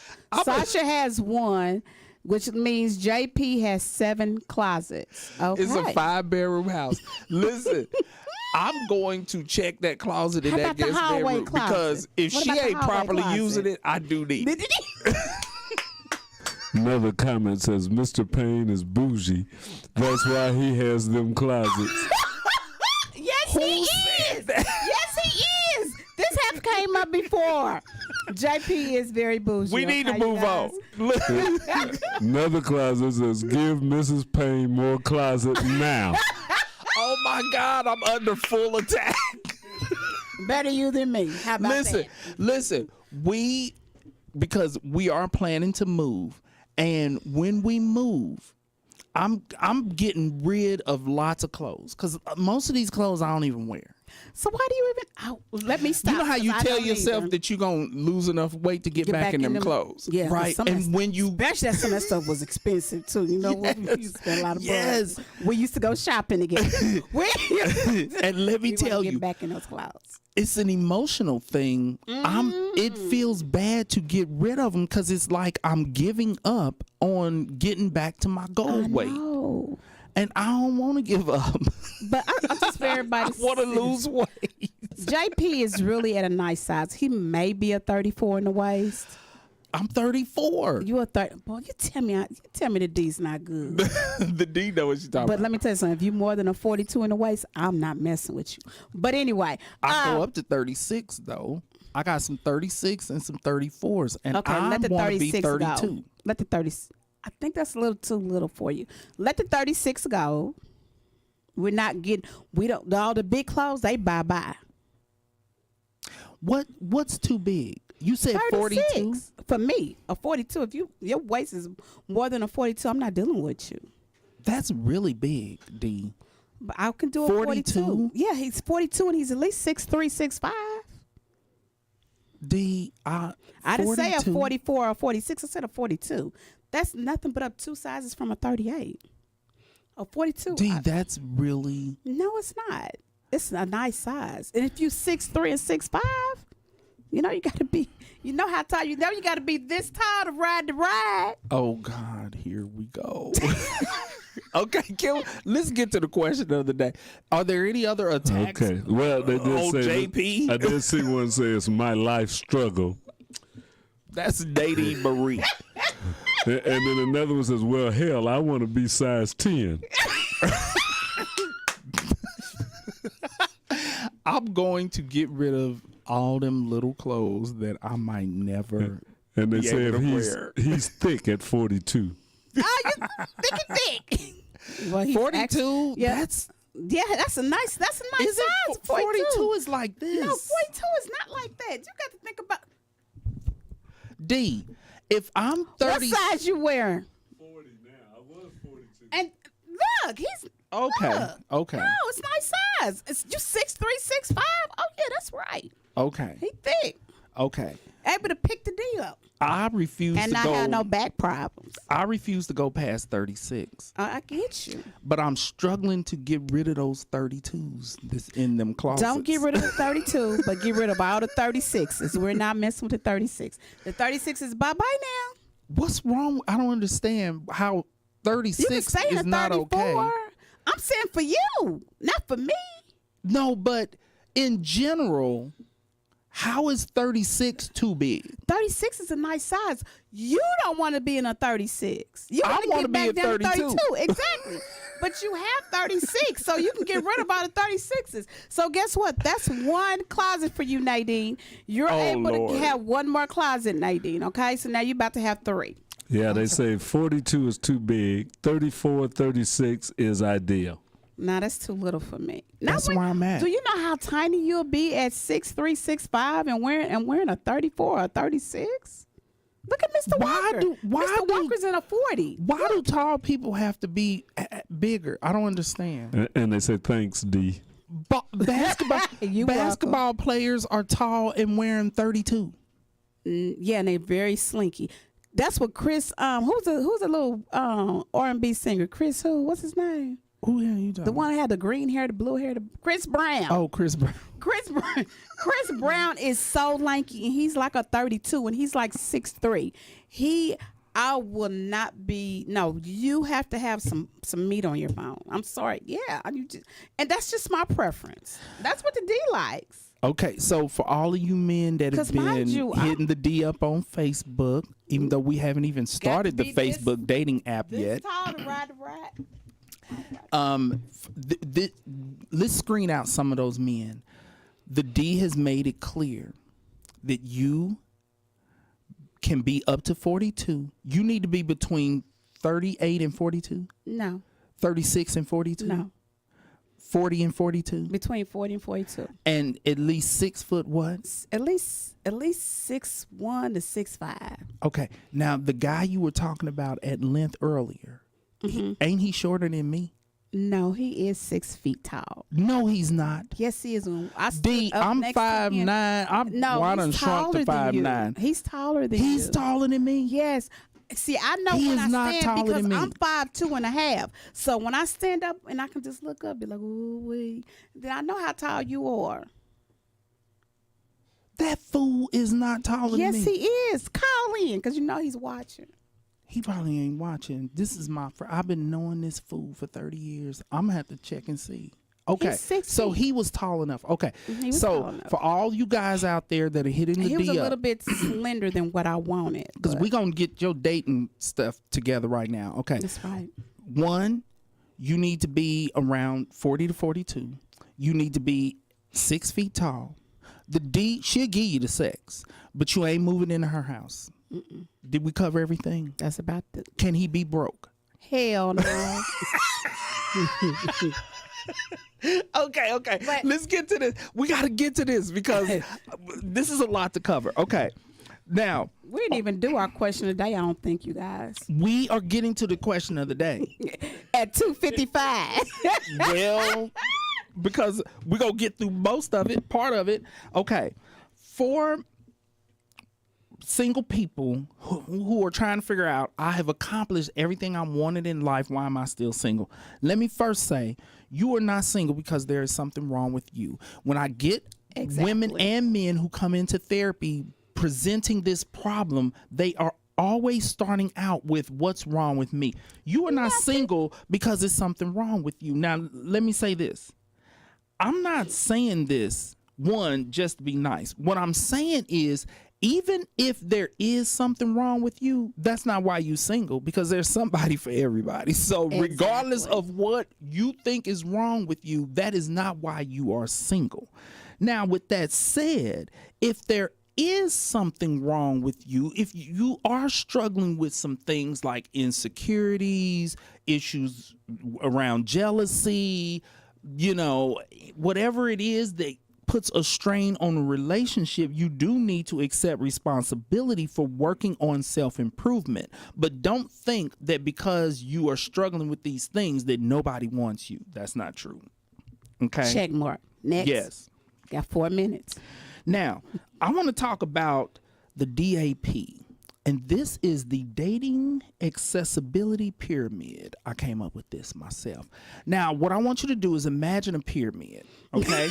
Speaker 3: Sasha has 1, which means JP has 7 closets. Okay.
Speaker 2: It's a 5-bedroom house. Listen, I'm going to check that closet in
Speaker 3: How
Speaker 2: that
Speaker 3: about the
Speaker 2: guest
Speaker 3: hallway
Speaker 2: bedroom
Speaker 3: closet?
Speaker 2: because if
Speaker 3: What
Speaker 2: she
Speaker 3: about the
Speaker 2: ain't
Speaker 3: hallway
Speaker 2: properly
Speaker 3: closet?
Speaker 2: using it, I do need it.
Speaker 4: Another comment says, Mr. Payne is bougie. That's why he has them closets.
Speaker 3: Yes, he is. Yes, he is. This have came up before. JP is very bougie.
Speaker 2: We need to
Speaker 3: okay, you
Speaker 2: move
Speaker 3: guys?
Speaker 2: on.
Speaker 4: Another closet says, give Mrs. Payne more closet now.
Speaker 2: Oh my God, I'm under full attack.
Speaker 3: Better you than me. How about
Speaker 2: Listen, because we are planning to move, and when we move, I'm getting rid of lots of clothes because most of these clothes I don't even wear.
Speaker 3: So why do you even? Oh, let me stop.
Speaker 2: You know how you
Speaker 3: 'cause I
Speaker 2: tell
Speaker 3: don't
Speaker 2: yourself
Speaker 3: either.
Speaker 2: that you're gonna lose enough weight to get back in them clothes,
Speaker 3: Yeah,
Speaker 2: right? And when you
Speaker 3: especially that some of that stuff was expensive too. You know, we used to spend a lot of money.
Speaker 2: Yes.
Speaker 3: We used to go shopping together.
Speaker 2: and let me tell
Speaker 3: get
Speaker 2: you,
Speaker 3: back in those clothes.
Speaker 2: it's an emotional thing. It feels bad to get rid of them because it's like I'm giving up on getting back to my goal weight,
Speaker 3: Oh,
Speaker 2: and I don't want to give up.
Speaker 3: but I'm just for everybody.
Speaker 2: I want to lose weight.
Speaker 3: JP is really at a nice size. He may be a 34 in the waist.
Speaker 2: I'm 34.
Speaker 3: You a 30? Boy, you tell me the D's not good.
Speaker 2: The D know what you're talking
Speaker 3: But
Speaker 2: about.
Speaker 3: let me tell you something. If you more than a 42 in the waist, I'm not messing with you. But anyway,
Speaker 2: I go up to 36 though. I got some 36 and some 34s, and
Speaker 3: okay,
Speaker 2: I
Speaker 3: let the
Speaker 2: want to be
Speaker 3: 36
Speaker 2: 32.
Speaker 3: go. Let the 30. I think that's a little too little for you. Let the 36 go. We're not getting. We don't. All the big clothes they bye.
Speaker 2: What's too big? You said 42.
Speaker 3: 36 for me. A 42. If your waist is more than a 42, I'm not dealing with you.
Speaker 2: That's really big, D.
Speaker 3: But I can do a
Speaker 2: 42?
Speaker 3: 42. Yeah, he's 42 and he's at least 6'3", 6'5".
Speaker 2: D.
Speaker 3: I didn't say a
Speaker 2: 42.
Speaker 3: 44 or 46. I said a 42. That's nothing but up 2 sizes from a 38. A 42.
Speaker 2: D. That's really.
Speaker 3: No, it's not. It's a nice size. And if you 6'3" and 6'5", you know you got to be. You know how tall. You know you got to be this tall to ride the ride.
Speaker 2: Oh God, here we go. Okay, let's get to the question of the day. Are there any other attacks?
Speaker 4: Okay. Well, they did
Speaker 2: Oh,
Speaker 4: say.
Speaker 2: JP.
Speaker 4: I did see one say it's my life struggle.
Speaker 2: That's Nadine Marie.
Speaker 4: And then another one says, well, hell, I want to be size 10.
Speaker 2: I'm going to get rid of all them little clothes that I might never.
Speaker 4: And they
Speaker 2: be
Speaker 4: say
Speaker 2: able
Speaker 4: if
Speaker 2: to
Speaker 4: he's,
Speaker 2: wear.
Speaker 4: he's thick at 42.
Speaker 3: Oh, you thick. Well, he's
Speaker 2: 42.
Speaker 3: actually- yeah.
Speaker 2: That's
Speaker 3: That's a nice
Speaker 2: is
Speaker 3: size.
Speaker 2: it 42 is like this.
Speaker 3: No, 42 is not like that. You got to think about
Speaker 2: D. If I'm 30.
Speaker 3: what size you wearing.
Speaker 4: 40 now. I was 42.
Speaker 3: And look, he's
Speaker 2: Okay.
Speaker 3: look.
Speaker 2: Okay.
Speaker 3: No, it's nice size. It's you 6'3", 6'5". Oh yeah, that's right.
Speaker 2: Okay.
Speaker 3: He thick,
Speaker 2: Okay.
Speaker 3: able to pick the D up,
Speaker 2: I refuse
Speaker 3: and
Speaker 2: to
Speaker 3: not
Speaker 2: go.
Speaker 3: have no back problems.
Speaker 2: I refuse to go past 36.
Speaker 3: I get you.
Speaker 2: But I'm struggling to get rid of those 32s that's in them closets.
Speaker 3: Don't get rid of the 32, but get rid of all the 36s. We're not messing with the 36. The 36 is bye bye now.
Speaker 2: What's wrong? I don't understand how
Speaker 3: You can
Speaker 2: 36
Speaker 3: stay in
Speaker 2: is
Speaker 3: a
Speaker 2: not
Speaker 3: 34.
Speaker 2: okay.
Speaker 3: I'm saying for you, not for me.
Speaker 2: No, but in general, how is 36 too big?
Speaker 3: 36 is a nice size. You don't want to be in a 36. You
Speaker 2: I
Speaker 3: want to
Speaker 2: wanna
Speaker 3: get
Speaker 2: be
Speaker 3: back
Speaker 2: at
Speaker 3: down to
Speaker 2: 32.
Speaker 3: 32. Exactly. But you have 36, so you can get rid of all the 36s. So guess what? That's one closet for you, Nadine. You're
Speaker 2: Oh,
Speaker 3: able
Speaker 2: Lord.
Speaker 3: to have one more closet, Nadine. Okay, so now you're about to have 3.
Speaker 4: Yeah, they say 42 is too big. 34, 36 is ideal.
Speaker 3: Now that's too little for me. Now,
Speaker 2: That's where I'm at.
Speaker 3: Do you know how tiny you'll be at 6'3", 6'5", and wearing a 34 or 36? Look at Mr.
Speaker 2: Why
Speaker 3: Walker.
Speaker 2: do- why
Speaker 3: Mr.
Speaker 2: do-
Speaker 3: Walker's in a 40.
Speaker 2: Why do tall people have to be bigger? I don't understand.
Speaker 4: And they say, thanks, D.
Speaker 2: Basketball
Speaker 3: You
Speaker 2: basketball players are tall and wearing 32.
Speaker 3: Yeah, and they're very slinky. That's what Chris. Who's a little R&B singer? Chris who? What's his name?
Speaker 2: Who are you talking?
Speaker 3: The one that had the green hair, the blue hair, Chris Brown.
Speaker 2: Oh, Chris Brown.
Speaker 3: Chris Brown is so lanky, and he's like a 32, and he's like 6'3". I will not be. No, you have to have some meat on your bone. I'm sorry. Yeah, and that's just my preference. That's what the D likes.
Speaker 2: Okay, so for all of you men that have
Speaker 3: 'Cause mind
Speaker 2: been
Speaker 3: you,
Speaker 2: hitting the D up on Facebook, even though we haven't even started the
Speaker 3: be this-
Speaker 2: Facebook dating app
Speaker 3: This
Speaker 2: yet,
Speaker 3: tall to ride the ride.
Speaker 2: let's screen out some of those men. The D has made it clear that you can be up to 42. You need to be between 38 and 42,
Speaker 3: No,
Speaker 2: 36 and 42.
Speaker 3: no.
Speaker 2: 40 and 42?
Speaker 3: Between 40 and 42.
Speaker 2: And at least 6 foot what?
Speaker 3: At least 6'1" to 6'5".
Speaker 2: Okay. Now, the guy you were talking about at length earlier, ain't he shorter than me?
Speaker 3: No, he is 6 feet tall.
Speaker 2: No, he's not.
Speaker 3: Yes, he is. When I stood
Speaker 2: D,
Speaker 3: up
Speaker 2: I'm
Speaker 3: next to him-
Speaker 2: 5'9".
Speaker 3: No,
Speaker 2: I
Speaker 3: he's
Speaker 2: done shrunk to
Speaker 3: taller than you.
Speaker 2: 5'9".
Speaker 3: He's taller than you.
Speaker 2: He's taller than me?
Speaker 3: Yes. See, I know
Speaker 2: He
Speaker 3: when
Speaker 2: is
Speaker 3: I
Speaker 2: not
Speaker 3: stand
Speaker 2: taller
Speaker 3: because
Speaker 2: than me.
Speaker 3: I'm 5'2" and a half. So when I stand up and I can just look up, be like, ooh wee, then I know how tall you are.
Speaker 2: That fool is not taller
Speaker 3: Yes,
Speaker 2: than me.
Speaker 3: he is. Call in because you know he's watching.
Speaker 2: He probably ain't watching. This is my friend. I've been knowing this fool for 30 years. I'm going to have to check and see. Okay.
Speaker 3: He's 6
Speaker 2: So
Speaker 3: feet.
Speaker 2: he was tall enough. Okay.
Speaker 3: He was
Speaker 2: So
Speaker 3: tall enough.
Speaker 2: for all you guys out there that are hitting the
Speaker 3: He was a
Speaker 2: D
Speaker 3: little
Speaker 2: up,
Speaker 3: bit slender than what I wanted.
Speaker 2: because
Speaker 3: but
Speaker 2: we're going to get your dating stuff together right now. Okay.
Speaker 3: that's right.
Speaker 2: One, you need to be around 40 to 42. You need to be 6 feet tall. The D, she'll give you the sex, but you ain't moving into her house. Did we cover everything?
Speaker 3: That's about the
Speaker 2: Can he be broke?
Speaker 3: hell no.
Speaker 2: Okay.
Speaker 3: But-
Speaker 2: Let's get to this. We got to get to this because this is a lot to cover. Okay. Now,
Speaker 3: We didn't even do our question today, I don't think, you guys.
Speaker 2: we are getting to the question of the day.
Speaker 3: At 2:55.
Speaker 2: Well, because we're going to get through most of it, part of it. Okay. For single people who are trying to figure out, I have accomplished everything I wanted in life. Why am I still single? Let me first say, you are not single because there is something wrong with you. When I get women
Speaker 3: Exactly.
Speaker 2: and men who come into therapy presenting this problem, they are always starting out with what's wrong with me. You are not single because there's something wrong with you. Now, let me say this. I'm not saying this, one, just to be nice. What I'm saying is, even if there is something wrong with you, that's not why you single, because there's somebody for everybody. So regardless
Speaker 3: Exactly.
Speaker 2: of what you think is wrong with you, that is not why you are single. Now, with that said, if there is something wrong with you, if you are struggling with some things like insecurities, issues around jealousy, whatever it is that puts a strain on a relationship, you do need to accept responsibility for working on self-improvement. But don't think that because you are struggling with these things that nobody wants you. That's not true. Okay?
Speaker 3: Check mark. Next.
Speaker 2: Yes.
Speaker 3: Got 4 minutes.
Speaker 2: Now, I want to talk about the DAP. And this is the Dating Accessibility Pyramid. I came up with this myself. Now, what I want you to do is imagine a pyramid, okay?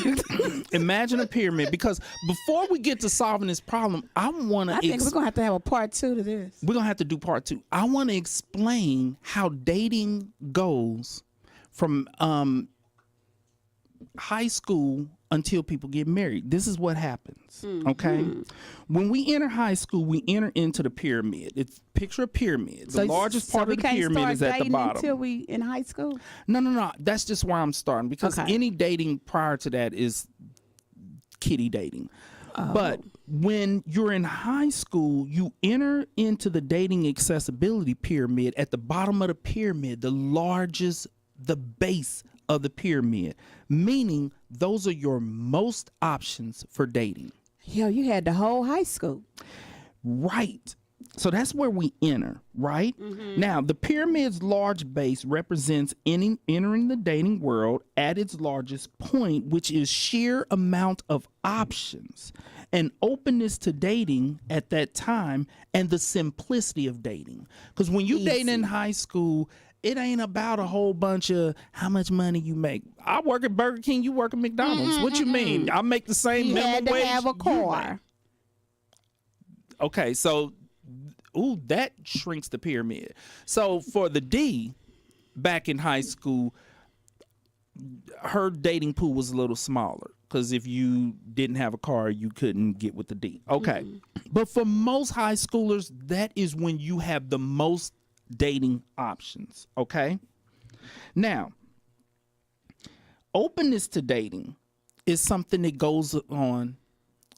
Speaker 2: Imagine a pyramid, because before we get to solving this problem, I think
Speaker 3: we're going to have a part 2 to this.
Speaker 2: we're going to have to do part 2. I want to explain how dating goes from high school until people get married. This is what happens, okay? When we enter high school, we enter into the pyramid. It's picture a pyramid. The largest part of the pyramid is at the bottom.
Speaker 3: Until we in high school?
Speaker 2: No. That's just where I'm starting, because
Speaker 3: Okay.
Speaker 2: any dating prior to that is kiddie dating. But when you're in high school, you enter into the dating accessibility pyramid. At the bottom of the pyramid, the base of the pyramid, meaning those are your most options for dating.
Speaker 3: Yo, you had the whole high school.
Speaker 2: Right. So that's where we enter, right? Now, the pyramid's large base represents entering the dating world at its largest point, which is sheer amount of options and openness to dating at that time, and the simplicity of dating. Because when you date in high school, it ain't about a whole bunch of how much money you make. I work at Burger King, you work at McDonald's. What you mean? I make the same
Speaker 3: You
Speaker 2: minimum
Speaker 3: had to
Speaker 2: wage
Speaker 3: have a
Speaker 2: you
Speaker 3: car.
Speaker 2: make. Okay, so that shrinks the pyramid. So for the D, back in high school, her dating pool was a little smaller, because if you didn't have a car, you couldn't get with the D. Okay. But for most high schoolers, that is when you have the most dating options. Okay. Now, openness to dating is something that goes on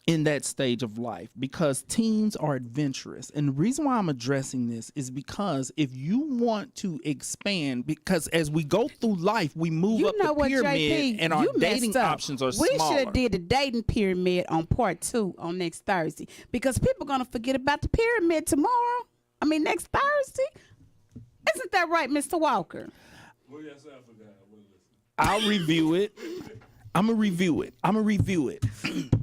Speaker 2: in that stage of life because teens are adventurous. And the reason why I'm addressing this is because if you want to expand, because as we go through life, we move up the pyramid and our dating options are smaller.
Speaker 3: We should have did the dating pyramid on part 2 on next Thursday because people are going to forget about the pyramid tomorrow. I mean, next Thursday. Isn't that right, Mr. Walker?
Speaker 4: Well, yes, I forgot.
Speaker 2: I'll review it. I'm gonna review it.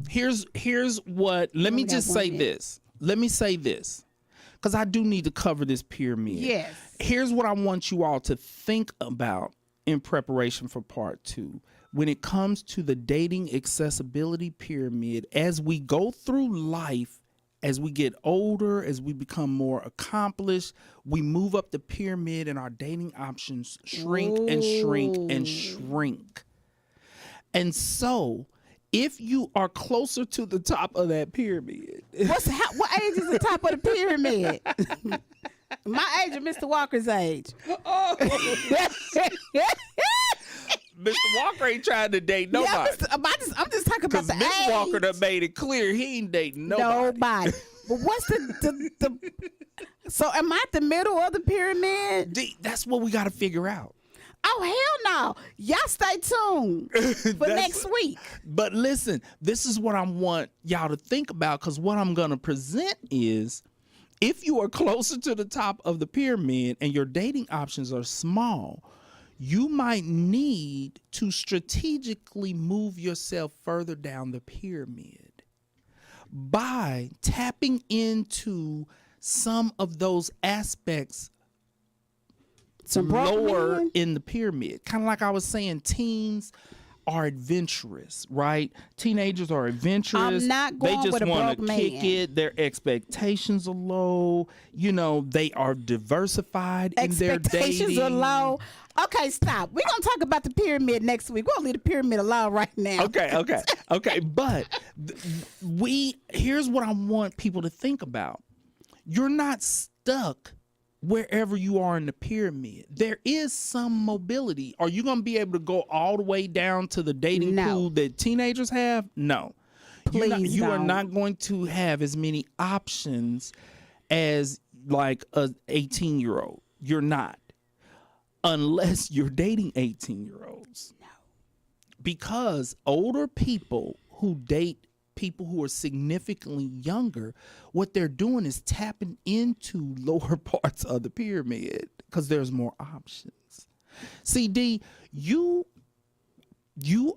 Speaker 2: Here's what. Let me just say this. Let me say this, because I do need to cover this pyramid.
Speaker 3: Yes.
Speaker 2: Here's what I want you all to think about in preparation for part 2. When it comes to the dating accessibility pyramid, as we go through life, as we get older, as we become more accomplished, we move up the pyramid and our dating options shrink and shrink and shrink. And so, if you are closer to the top of that pyramid,
Speaker 3: what age is the top of the pyramid? My age or Mr. Walker's age?
Speaker 2: Oh. Mr. Walker ain't trying to date nobody.
Speaker 3: Yeah, I'm just talking about the age.
Speaker 2: Mr. Walker done made it clear he ain't dating nobody.
Speaker 3: But what's the so am I at the middle of the pyramid?
Speaker 2: That's what we got to figure out.
Speaker 3: Oh, hell no. Y'all stay tuned for next week.
Speaker 2: But listen, this is what I want y'all to think about, because what I'm going to present is, if you are closer to the top of the pyramid and your dating options are small, you might need to strategically move yourself further down the pyramid by tapping into some of those aspects lower in the pyramid. Kind of like I was saying, teens are adventurous, right? Teenagers are adventurous.
Speaker 3: I'm not going
Speaker 2: they
Speaker 3: with
Speaker 2: just
Speaker 3: a
Speaker 2: want
Speaker 3: broke
Speaker 2: to kick
Speaker 3: man.
Speaker 2: it. Their expectations are low. You know, they are diversified in their dating.
Speaker 3: Expectations are low. Okay, stop. We're going to talk about the pyramid next week. We'll leave the pyramid alone right now.
Speaker 2: Okay. But here's what I want people to think about. You're not stuck wherever you are in the pyramid. There is some mobility. Are you going to be able to go all the way down to the dating pool that teenagers have? No.
Speaker 3: Please
Speaker 2: you are not going to have as many options as like a 18-year-old. You're not. Unless you're dating 18-year-olds.
Speaker 3: No.
Speaker 2: Because older people who date people who are significantly younger, what they're doing is tapping into lower parts of the pyramid because there's more options. See, D, you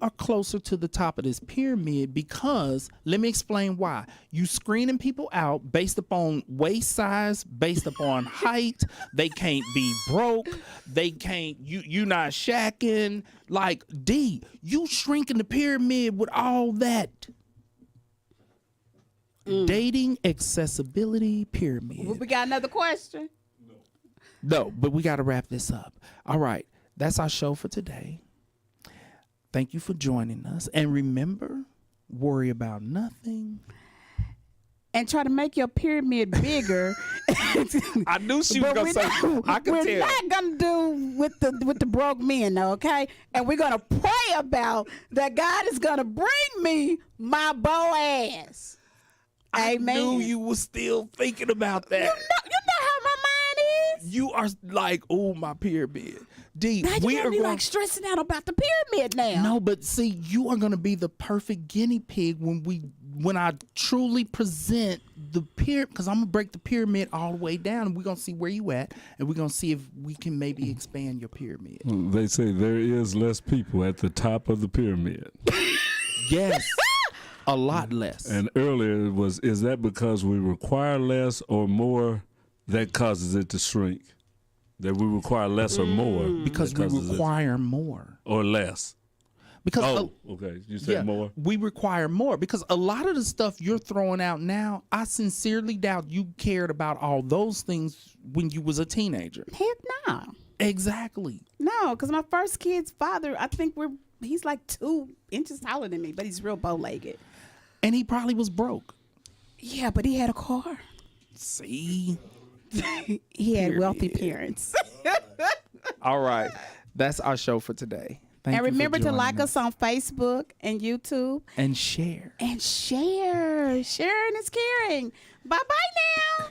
Speaker 2: are closer to the top of this pyramid because, let me explain why. You screening people out based upon waist size, based upon height. They can't be broke. They can't, you not shacking. Like, D, you shrinking the pyramid with all that. Dating accessibility pyramid.
Speaker 3: Well, we got another question?
Speaker 2: No, but we got to wrap this up. All right. That's our show for today. Thank you for joining us. And remember, worry about nothing.
Speaker 3: And try to make your pyramid bigger.
Speaker 2: I knew she was going to say, I could
Speaker 3: we're
Speaker 2: tell.
Speaker 3: not going to do with the broke men, though, okay? And we're going to pray about that God is going to bring me my Boaz. Amen.
Speaker 2: I knew you were still thinking about that.
Speaker 3: You know how my mind is.
Speaker 2: You are like, oh, my pyramid. D,
Speaker 3: Now
Speaker 2: we
Speaker 3: you
Speaker 2: are
Speaker 3: got me
Speaker 2: going
Speaker 3: like stressing out about the pyramid now.
Speaker 2: No, but see, you are going to be the perfect guinea pig when I truly present the pyramid, because I'm going to break the pyramid all the way down, and we're going to see where you at, and we're going to see if we can maybe expand your pyramid.
Speaker 4: They say there is less people at the top of the pyramid.
Speaker 2: Yes. A lot less.
Speaker 4: And earlier is that because we require less or more that causes it to shrink? That we require less or more?
Speaker 2: Because we require more.
Speaker 4: Or less?
Speaker 2: Because
Speaker 4: okay. You said more?
Speaker 2: We require more because a lot of the stuff you're throwing out now, I sincerely doubt you cared about all those things when you was a teenager.
Speaker 3: Heck no.
Speaker 2: Exactly.
Speaker 3: No, because my first kid's father, I think he's like 2 inches taller than me, but he's real bow-legged.
Speaker 2: And he probably was broke.
Speaker 3: Yeah, but he had a car.
Speaker 2: See?
Speaker 3: He had wealthy parents.
Speaker 2: All right. That's our show for today. Thank
Speaker 3: And
Speaker 2: you for
Speaker 3: remember to
Speaker 2: joining
Speaker 3: like us on Facebook and YouTube.
Speaker 2: and share.
Speaker 3: And share. Sharing is caring. Bye-bye now.